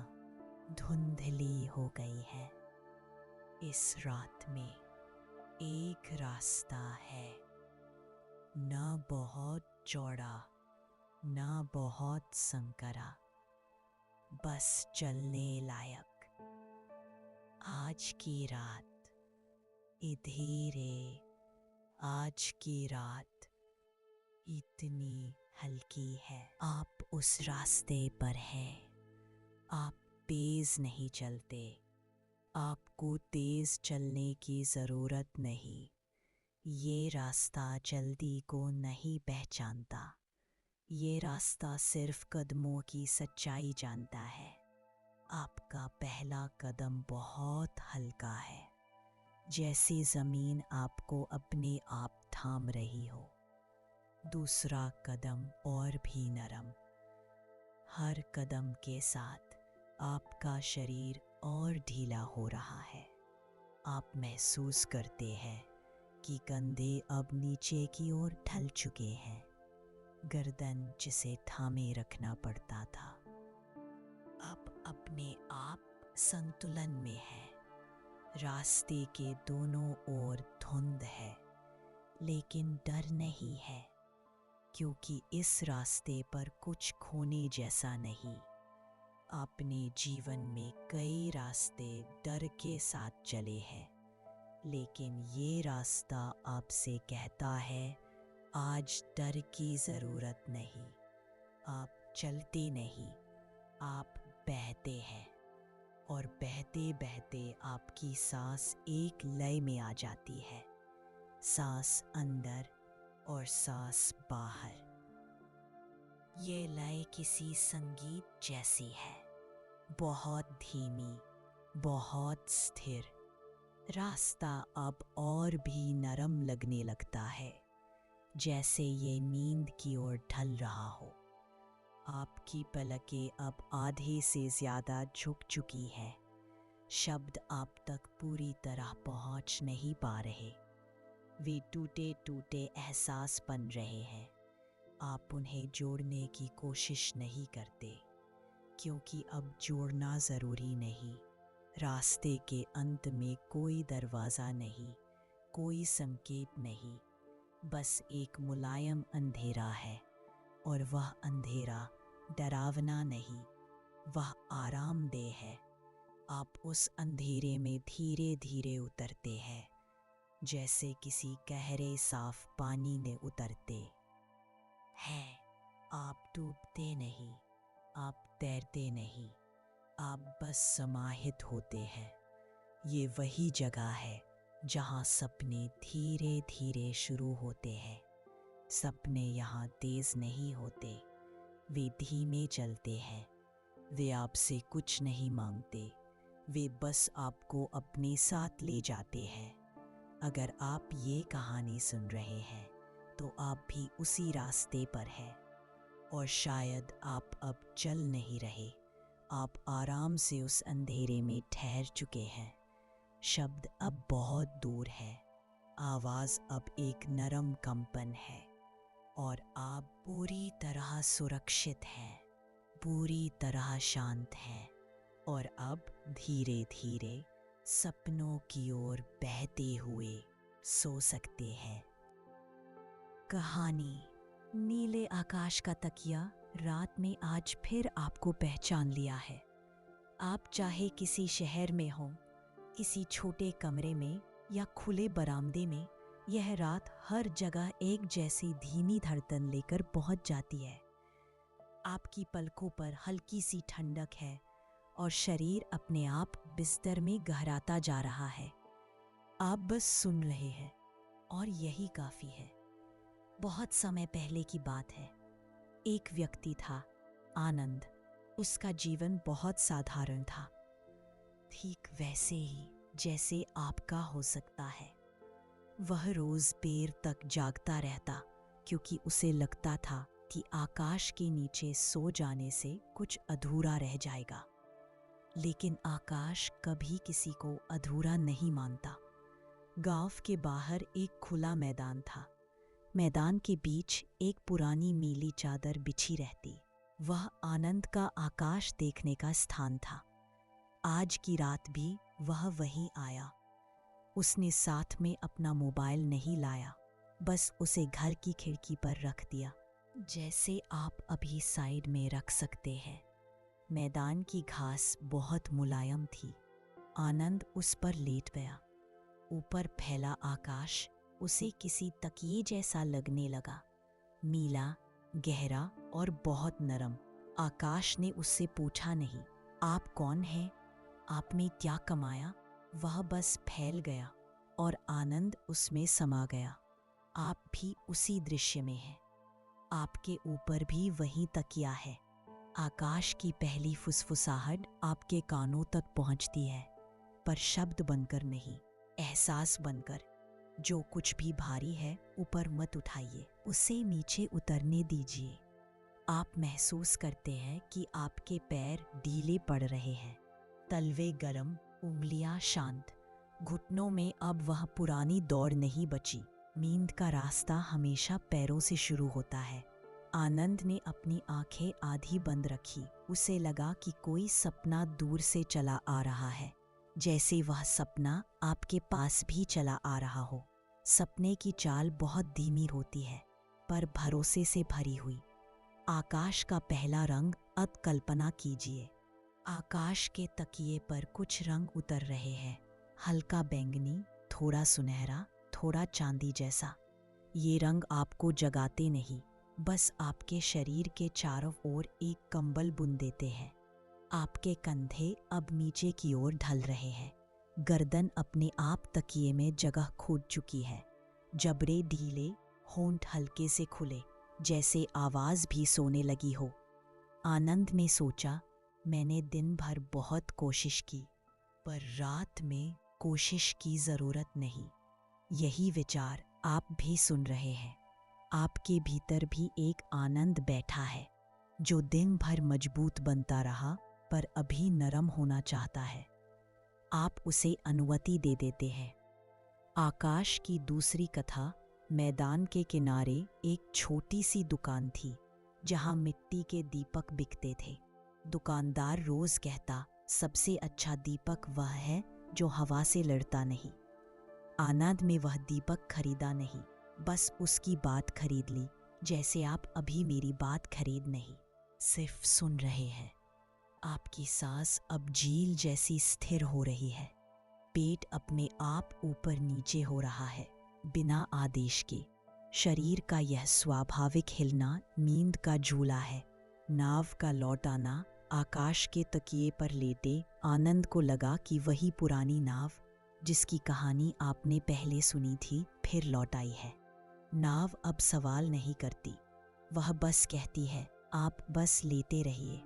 धुंधली हो गई है। इस रात में एक रास्ता है, ना बहुत चौड़ा ना बहुत संकरा, बस चलने लायक। आज की रात धीरे, आज की रात इतनी हल्की है। आप उस रास्ते पर हैं, आप तेज नहीं चलते, आपको तेज चलने की ज़रूरत नहीं। ये रास्ता जल्दी को नहीं पहचानता, ये रास्ता सिर्फ कदमों की सच्चाई जानता है। आपका पहला कदम बहुत हल्का है, जैसे ज़मीन आपको अपने आप थाम रही हो। दूसरा कदम और भी नरम। हर कदम के साथ आपका शरीर और ढीला हो रहा है। आप महसूस करते हैं कि कंधे अब नीचे की ओर ढल चुके हैं। गर्दन जिसे थामे रखना पड़ता था, अब अपने आप संतुलन में है। रास्ते के दोनों ओर धुंध है, लेकिन डर नहीं है, क्योंकि इस रास्ते पर कुछ खोने जैसा नहीं। आपने जीवन में कई रास्ते डर के साथ चले हैं, लेकिन ये रास्ता आपसे कहता है, आज डर की ज़रूरत नहीं। आप चलते नहीं, आप बहते हैं, और बहते बहते आपकी सांस एक लय में आ जाती है। सांस अंदर और सांस बाहर। ये लय किसी संगीत जैसी है, बहुत धीमी, बहुत स्थिर। रास्ता अब और भी नरम लगने लगता है, जैसे ये नींद की ओर ढल रहा हो। आपकी पलकें अब आधे से ज़्यादा झुक चुकी है। शब्द आप तक पूरी तरह पहुंच नहीं पा रहे। वे टूटे टूटे एहसास बन रहे हैं। आप उन्हें जोड़ने की कोशिश नहीं करते, क्योंकि अब जोड़ना ज़रूरी नहीं। रास्ते के अंत में कोई दरवाज़ा नहीं, कोई संकेत नहीं, बस एक मुलायम अंधेरा है। और वह अंधेरा डरावना नहीं, वह आरामदेह है। आप उस अंधेरे में धीरे धीरे उतरते हैं, जैसे किसी गहरे साफ पानी में उतरते हैं। आप डूबते नहीं, आप तैरते नहीं, आप बस समाहित होते हैं। ये वही जगह है जहाँ सपने धीरे धीरे शुरू होते हैं। सपने यहाँ तेज नहीं होते, वे धीमे चलते हैं। वे आपसे कुछ नहीं मांगते, वे बस आपको अपने साथ ले जाते हैं। अगर आप ये कहानी सुन रहे हैं, तो आप भी उसी रास्ते पर हैं। और शायद आप अब चल नहीं रहे, आप आराम से उस अंधेरे में ठहर चुके हैं। शब्द अब बहुत दूर है, आवाज़ अब एक नरम कंपन है, और आप पूरी तरह सुरक्षित हैं, पूरी तरह शांत हैं, और अब धीरे धीरे सपनों की ओर बहते हुए सो सकते हैं। कहानी नीले आकाश का तकिया रात में आज फिर आपको पहचान लिया है। आप चाहे किसी शहर में हो, किसी छोटे कमरे में या खुले बरामदे में, यह रात हर जगह एक जैसी धीमी धड़कन लेकर पहुंच जाती है। आपकी पलकों पर हल्की सी ठंडक है और शरीर अपने आप बिस्तर में गहराता जा रहा है। आप बस सुन रहे हैं और यही काफी है। बहुत समय पहले की बात है। एक व्यक्ति था, आनंद। उसका जीवन बहुत साधारण था, ठीक वैसे ही जैसे आपका हो सकता है। वह रोज देर तक जागता रहता क्योंकि उसे लगता था कि आकाश के नीचे सो जाने से कुछ अधूरा रह जाएगा। लेकिन आकाश कभी किसी को अधूरा नहीं मानता। गांव के बाहर एक खुला मैदान था। मैदान के बीच एक पुरानी नीली चादर बिछी रहती। वह आनंद का आकाश देखने का स्थान था। आज की रात भी वह वहीं आया। उसने साथ में अपना मोबाइल नहीं लाया, बस उसे घर की खिड़की पर रख दिया, जैसे आप अभी साइड में रख सकते हैं। मैदान की घास बहुत मुलायम थी। आनंद उस पर लेट गया। ऊपर फैला आकाश उसे किसी तकिए जैसा लगने लगा, नीला, गहरा और बहुत नरम। आकाश ने उससे पूछा नहीं, आप कौन हैं? आप में क्या कमाया? वह बस फैल गया और आनंद उसमें समा गया। आप भी उसी दृश्य में हैं। आपके ऊपर भी वही तकिया है। आकाश की पहली फुसफुसाहट आपके कानों तक पहुंचती है, पर शब्द बनकर नहीं, एहसास बनकर। जो कुछ भी भारी है ऊपर मत उठाइए, उसे नीचे उतरने दीजिए। आप महसूस करते हैं कि आपके पैर ढीले पड़ रहे हैं, तलवे गरम, उंगलियां शांत। घुटनों में अब वह पुरानी दौड़ नहीं बची। नींद का रास्ता हमेशा पैरों से शुरू होता है। आनंद ने अपनी आंखें आधी बंद रखी। उसे लगा कि कोई सपना दूर से चला आ रहा है, जैसे वह सपना आपके पास भी चला आ रहा हो। सपने की चाल बहुत धीमी होती है, पर भरोसे से भरी हुई। आकाश का पहला रंग अब कल्पना कीजिए। आकाश के तकिए पर कुछ रंग उतर रहे हैं, हल्का बैंगनी, थोड़ा सुनहरा, थोड़ा चांदी जैसा। ये रंग आपको जगाते नहीं, बस आपके शरीर के चारों ओर एक कंबल बुन देते हैं। आपके कंधे अब नीचे की ओर ढल रहे हैं। गर्दन अपने आप तकिए में जगह खोद चुकी है। जबड़े ढीले, होंठ हल्के से खुले, जैसे आवाज भी सोने लगी हो। आनंद ने सोचा, मैंने दिन भर बहुत कोशिश की, पर रात में कोशिश की जरूरत नहीं। यही विचार आप भी सुन रहे हैं। आपके भीतर भी एक आनंद बैठा है, जो दिन भर मजबूत बनता रहा, पर अभी नरम होना चाहता है। आप उसे अनुमति दे देते हैं। आकाश की दूसरी कथा। मैदान के किनारे एक छोटी सी दुकान थी, जहां मिट्टी के दीपक बिकते थे। दुकानदार रोज कहता, सबसे अच्छा दीपक वह है जो हवा से लड़ता नहीं। आनंद में वह दीपक खरीदा नहीं, बस उसकी बात खरीद ली, जैसे आप अभी मेरी बात खरीद नहीं, सिर्फ सुन रहे हैं। आपकी सांस अब झील जैसी स्थिर हो रही है। पेट अपने आप ऊपर नीचे हो रहा है, बिना आदेश के। शरीर का यह स्वाभाविक हिलना नींद का झूला है। नाव का लौट आना। आकाश के तकिए पर लेटे आनंद को लगा कि वही पुरानी नाव, जिसकी कहानी आपने पहले सुनी थी, फिर लौट आई है। नाव अब सवाल नहीं करती, वह बस कहती है, आप बस लेटे रहिए,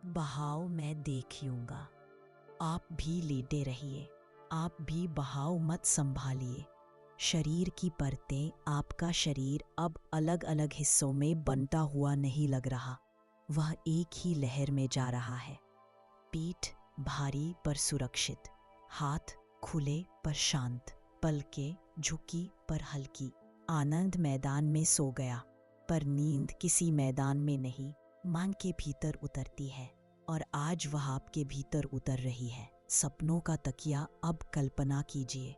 बहाव मैं देख लूंगा। आप भी लेटे रहिए, आप भी बहाव मत संभालिए। शरीर की परतें, आपका शरीर अब अलग अलग हिस्सों में बनता हुआ नहीं लग रहा, वह एक ही लहर में जा रहा है। पीठ भारी पर सुरक्षित, हाथ खुले पर शांत, पलकें झुकी पर हल्की। आनंद मैदान में सो गया, पर नींद किसी मैदान में नहीं, मन के भीतर उतरती है, और आज वह आपके भीतर उतर रही है। सपनों का तकिया अब कल्पना कीजिए।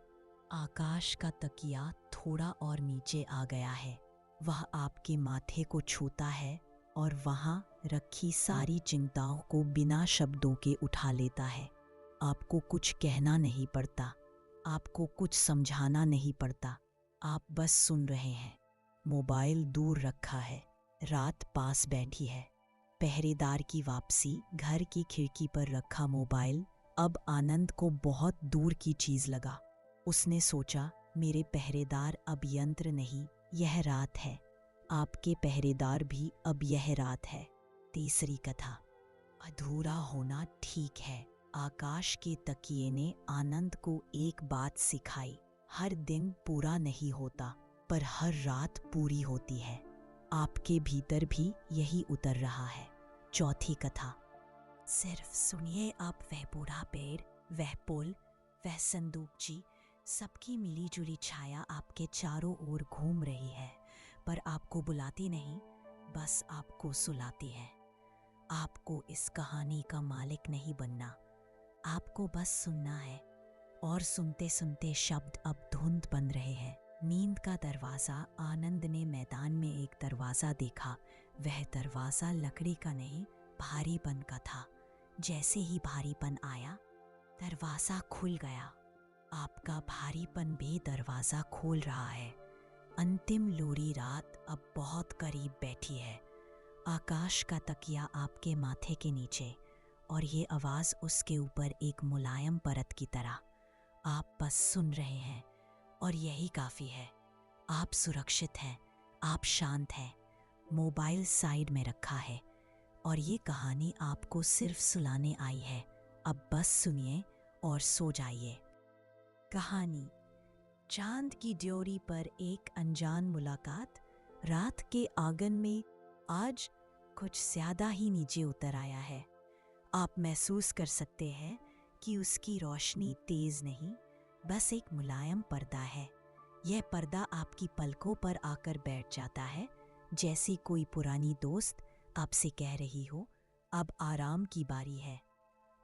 आकाश का तकिया थोड़ा और नीचे आ गया है। वह आपके माथे को छूता है और वहां रखी सारी चिंताओं को बिना शब्दों के उठा लेता है। आपको कुछ कहना नहीं पड़ता, आपको कुछ समझाना नहीं पड़ता, आप बस सुन रहे हैं। मोबाइल दूर रखा है, रात पास बैठी है, पहरेदार की वापसी, घर की खिड़की पर रखा मोबाइल अब आनंद को बहुत दूर की चीज लगा। उसने सोचा, मेरे पहरेदार अब यंत्र नहीं, यह रात है। आपके पहरेदार भी अब यह रात है। तीसरी कथा। अधूरा होना ठीक है। आकाश के तकिए ने आनंद को एक बात सिखाई, हर दिन पूरा नहीं होता, पर हर रात पूरी होती है। आपके भीतर भी यही उतर रहा है। चौथी कथा। सिर्फ सुनिए, आप वह बूढ़ा पेड़, वह पुल, वह संदूकची, सबकी मिलीजुली छाया आपके चारों ओर घूम रही है, पर आपको बुलाती नहीं, बस आपको सुलाती है। आपको इस कहानी का मालिक नहीं बनना, आपको बस सुनना है। और सुनते सुनते शब्द अब धुंध बन रहे हैं। नींद का दरवाज़ा। आनंद ने मैदान में एक दरवाज़ा देखा। वह दरवाज़ा लकड़ी का नहीं, भारीपन का था। जैसे ही भारीपन आया, दरवाज़ा खुल गया। आपका भारीपन भी दरवाज़ा खोल रहा है। अंतिम लोरी रात अब बहुत करीब बैठी है। आकाश का तकिया आपके माथे के नीचे, और ये आवाज़ उसके ऊपर एक मुलायम परत की तरह। आप बस सुन रहे हैं, और यही काफ़ी है। आप सुरक्षित हैं, आप शांत हैं। मोबाइल साइड में रखा है, और ये कहानी आपको सिर्फ सुलाने आई है। अब बस सुनिए और सो जाइए। कहानी। चांद की ड्योरी पर एक अनजान मुलाकात। रात के आंगन में आज कुछ ज्यादा ही नीचे उतर आया है। आप महसूस कर सकते हैं कि उसकी रोशनी तेज नहीं, बस एक मुलायम पर्दा है। यह पर्दा आपकी पलकों पर आकर बैठ जाता है, जैसे कोई पुरानी दोस्त आपसे कह रही हो, अब आराम की बारी है।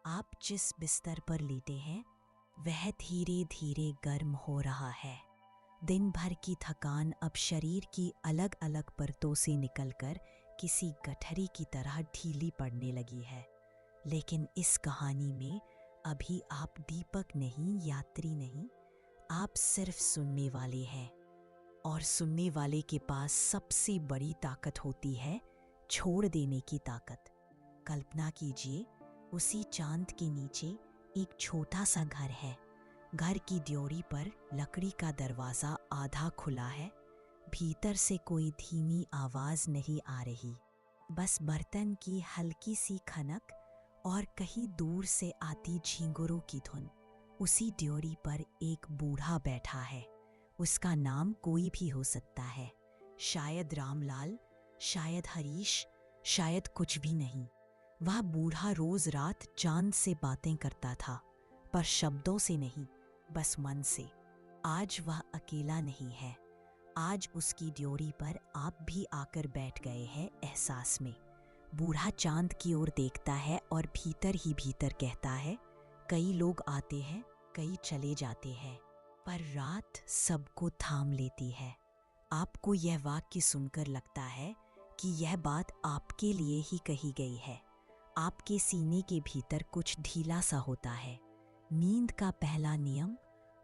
आप जिस बिस्तर पर लेटे हैं, वह धीरे धीरे गर्म हो रहा है। दिन भर की थकान अब शरीर की अलग अलग परतों से निकलकर किसी गठरी की तरह ढीली पड़ने लगी है। लेकिन इस कहानी में अभी आप दीपक नहीं, यात्री नहीं, आप सिर्फ सुनने वाले हैं। और सुनने वाले के पास सबसे बड़ी ताकत होती है, छोड़ देने की ताकत। कल्पना कीजिए, उसी चांद के नीचे एक छोटा सा घर है। घर की ड्योरी पर लकड़ी का दरवाज़ा आधा खुला है। भीतर से कोई धीमी आवाज़ नहीं आ रही, बस बर्तन की हल्की सी खनक और कहीं दूर से आती झींगुरों की धुन। उसी ड्योरी पर एक बूढ़ा बैठा है। उसका नाम कोई भी हो सकता है, शायद रामलाल, शायद हरीश, शायद कुछ भी नहीं। वह बूढ़ा रोज रात चांद से बातें करता था, पर शब्दों से नहीं, बस मन से। आज वह अकेला नहीं है। आज उसकी ड्योरी पर आप भी आकर बैठ गए हैं एहसास में। बूढ़ा चांद की ओर देखता है और भीतर ही भीतर कहता है, कई लोग आते हैं, कई चले जाते हैं, पर रात सबको थाम लेती है। आपको यह वाक्य सुनकर लगता है कि यह बात आपके लिए ही कही गई है। आपके सीने के भीतर कुछ ढीला सा होता है। नींद का पहला नियम,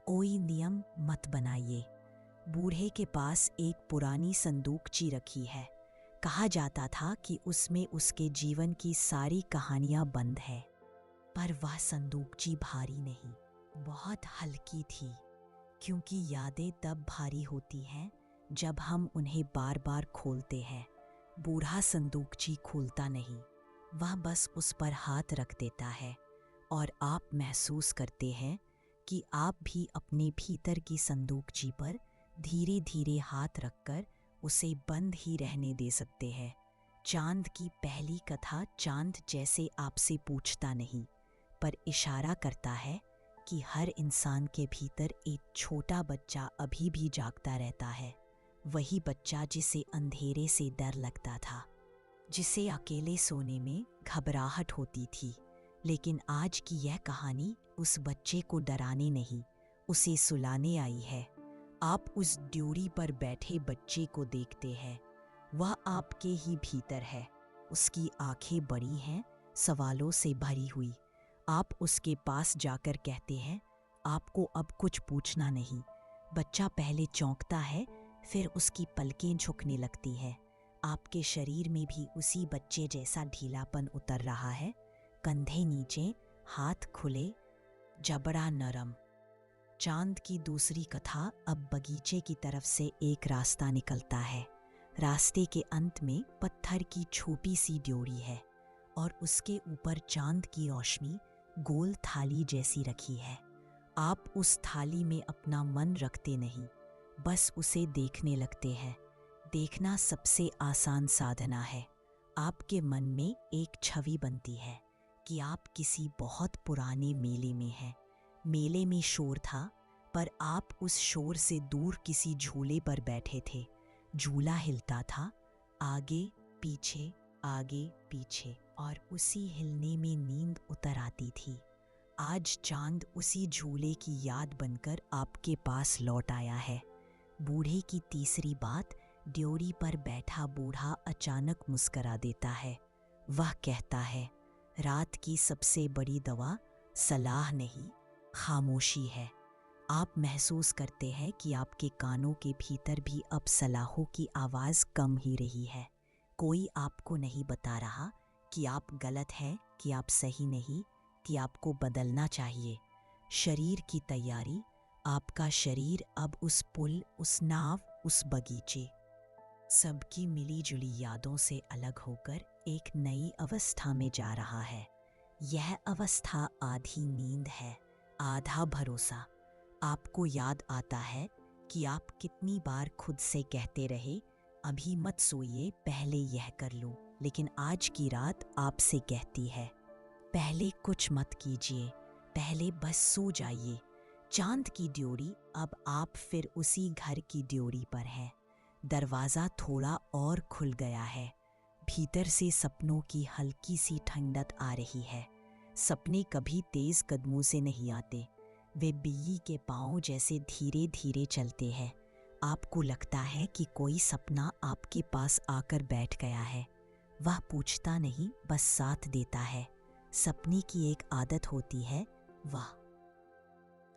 कोई नियम मत बनाइए। बूढ़े के पास एक पुरानी संदूकची रखी है। कहा जाता था कि उसमें उसके जीवन की सारी कहानियां बंद है। पर वह संदूकची भारी नहीं, बहुत हल्की थी, क्योंकि यादें तब भारी होती हैं जब हम उन्हें बार बार खोलते हैं। बूढ़ा संदूकची खोलता नहीं, वह बस उस पर हाथ रख देता है, और आप महसूस करते हैं कि आप भी अपने भीतर की संदूकची पर धीरे धीरे हाथ रखकर उसे बंद ही रहने दे सकते हैं। चांद की पहली कथा चांद जैसे आपसे पूछता नहीं, पर इशारा करता है कि हर इंसान के भीतर एक छोटा बच्चा अभी भी जागता रहता है। वही बच्चा जिसे अंधेरे से डर लगता था, जिसे अकेले सोने में घबराहट होती थी। लेकिन आज की यह कहानी उस बच्चे को डराने नहीं, उसे सुलाने आई है। आप उस ड्योरी पर बैठे बच्चे को देखते हैं। वह आपके ही भीतर है। उसकी आंखें बड़ी हैं, सवालों से भरी हुई। आप उसके पास जाकर कहते हैं, आपको अब कुछ पूछना नहीं। बच्चा पहले चौंकता है, फिर उसकी पलकें झुकने लगती है। आपके शरीर में भी उसी बच्चे जैसा ढीलापन उतर रहा है। कंधे नीचे, हाथ खुले, जबड़ा नरम। चांद की दूसरी कथा। अब बगीचे की तरफ से एक रास्ता निकलता है। रास्ते के अंत में पत्थर की छोटी सी ड्योढ़ी है और उसके ऊपर चांद की रोशनी गोल थाली जैसी रखी है। आप उस थाली में अपना मन रखते नहीं, बस उसे देखने लगते हैं। देखना सबसे आसान साधना है। आपके मन में एक छवि बनती है कि आप किसी बहुत पुराने मेले में हैं। मेले में शोर था, पर आप उस शोर से दूर किसी झूले पर बैठे थे। झूला हिलता था, आगे पीछे आगे पीछे, और उसी हिलने में नींद उतर आती थी। आज चांद उसी झूले की याद बनकर आपके पास लौट आया है। बूढ़े की तीसरी बात। ड्योढ़ी पर बैठा बूढ़ा अचानक मुस्करा देता है। वह कहता है, रात की सबसे बड़ी दवा सलाह नहीं, खामोशी है। आप महसूस करते हैं कि आपके कानों के भीतर भी अब सलाहों की आवाज़ कम ही रही है। कोई आपको नहीं बता रहा कि आप गलत हैं, कि आप सही नहीं, कि आपको बदलना चाहिए। शरीर की तैयारी। आपका शरीर अब उस पुल, उस नाव, उस बगीचे, सबकी मिली जुली यादों से अलग होकर एक नई अवस्था में जा रहा है। यह अवस्था आधी नींद है, आधा भरोसा। आपको याद आता है कि आप कितनी बार खुद से कहते रहे, अभी मत सोइए, पहले यह कर लो। लेकिन आज की रात आपसे कहती है, पहले कुछ मत कीजिए, पहले बस सो जाइए। चांद की ड्योढ़ी। अब आप फिर उसी घर की ड्योढ़ी पर हैं। दरवाज़ा थोड़ा और खुल गया है। भीतर से सपनों की हल्की सी ठंडक आ रही है। सपने कभी तेज कदमों से नहीं आते, वे बिल्ली के पाँव जैसे धीरे धीरे चलते हैं। आपको लगता है कि कोई सपना आपके पास आकर बैठ गया है। वह पूछता नहीं, बस साथ देता है। सपने की एक आदत होती है, वह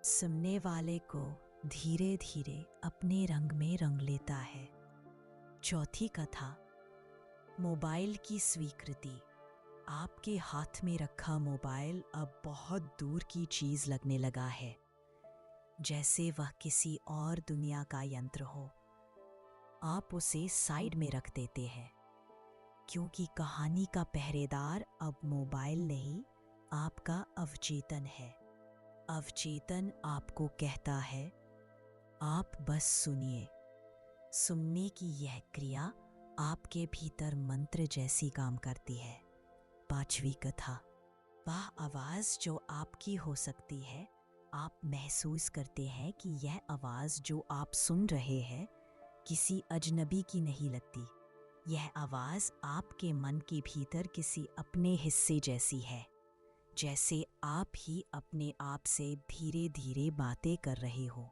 सुनने वाले को धीरे धीरे अपने रंग में रंग लेता है। चौथी कथा। मोबाइल की स्वीकृति। आपके हाथ में रखा मोबाइल अब बहुत दूर की चीज लगने लगा है, जैसे वह किसी और दुनिया का यंत्र हो। आप उसे साइड में रख देते हैं, क्योंकि कहानी का पहरेदार अब मोबाइल नहीं, आपका अवचेतन है। अवचेतन आपको कहता है, आप बस सुनिए। सुनने की यह क्रिया आपके भीतर मंत्र जैसी काम करती है। पांचवी कथा। वह आवाज़ जो आपकी हो सकती है। आप महसूस करते हैं कि यह आवाज़ जो आप सुन रहे हैं किसी अजनबी की नहीं लगती। यह आवाज़ आपके मन के भीतर किसी अपने हिस्से जैसी है, जैसे आप ही अपने आप से धीरे धीरे बातें कर रहे हो।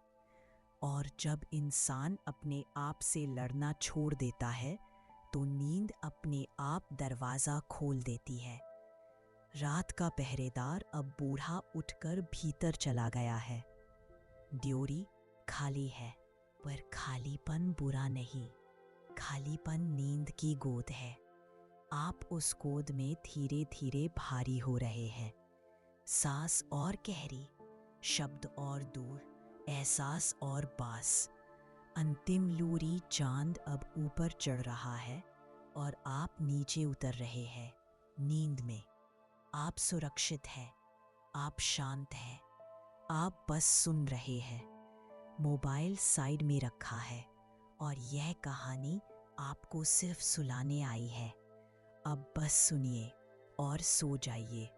और जब इंसान अपने आप से लड़ना छोड़ देता है तो नींद अपने आप दरवाज़ा खोल देती है। रात का पहरेदार अब बूढ़ा उठकर भीतर चला गया है। ड्योढ़ी खाली है, पर खालीपन बुरा नहीं। खालीपन नींद की गोद है। आप उस गोद में धीरे धीरे भारी हो रहे हैं। सांस और गहरी, शब्द और दूर, एहसास और बास। अंतिम लूरी चांद अब ऊपर चढ़ रहा है और आप नीचे उतर रहे हैं नींद में। आप सुरक्षित हैं, आप शांत हैं, आप बस सुन रहे हैं। मोबाइल साइड में रखा है और यह कहानी आपको सिर्फ सुलाने आई है। अब बस सुनिए और सो जाइए।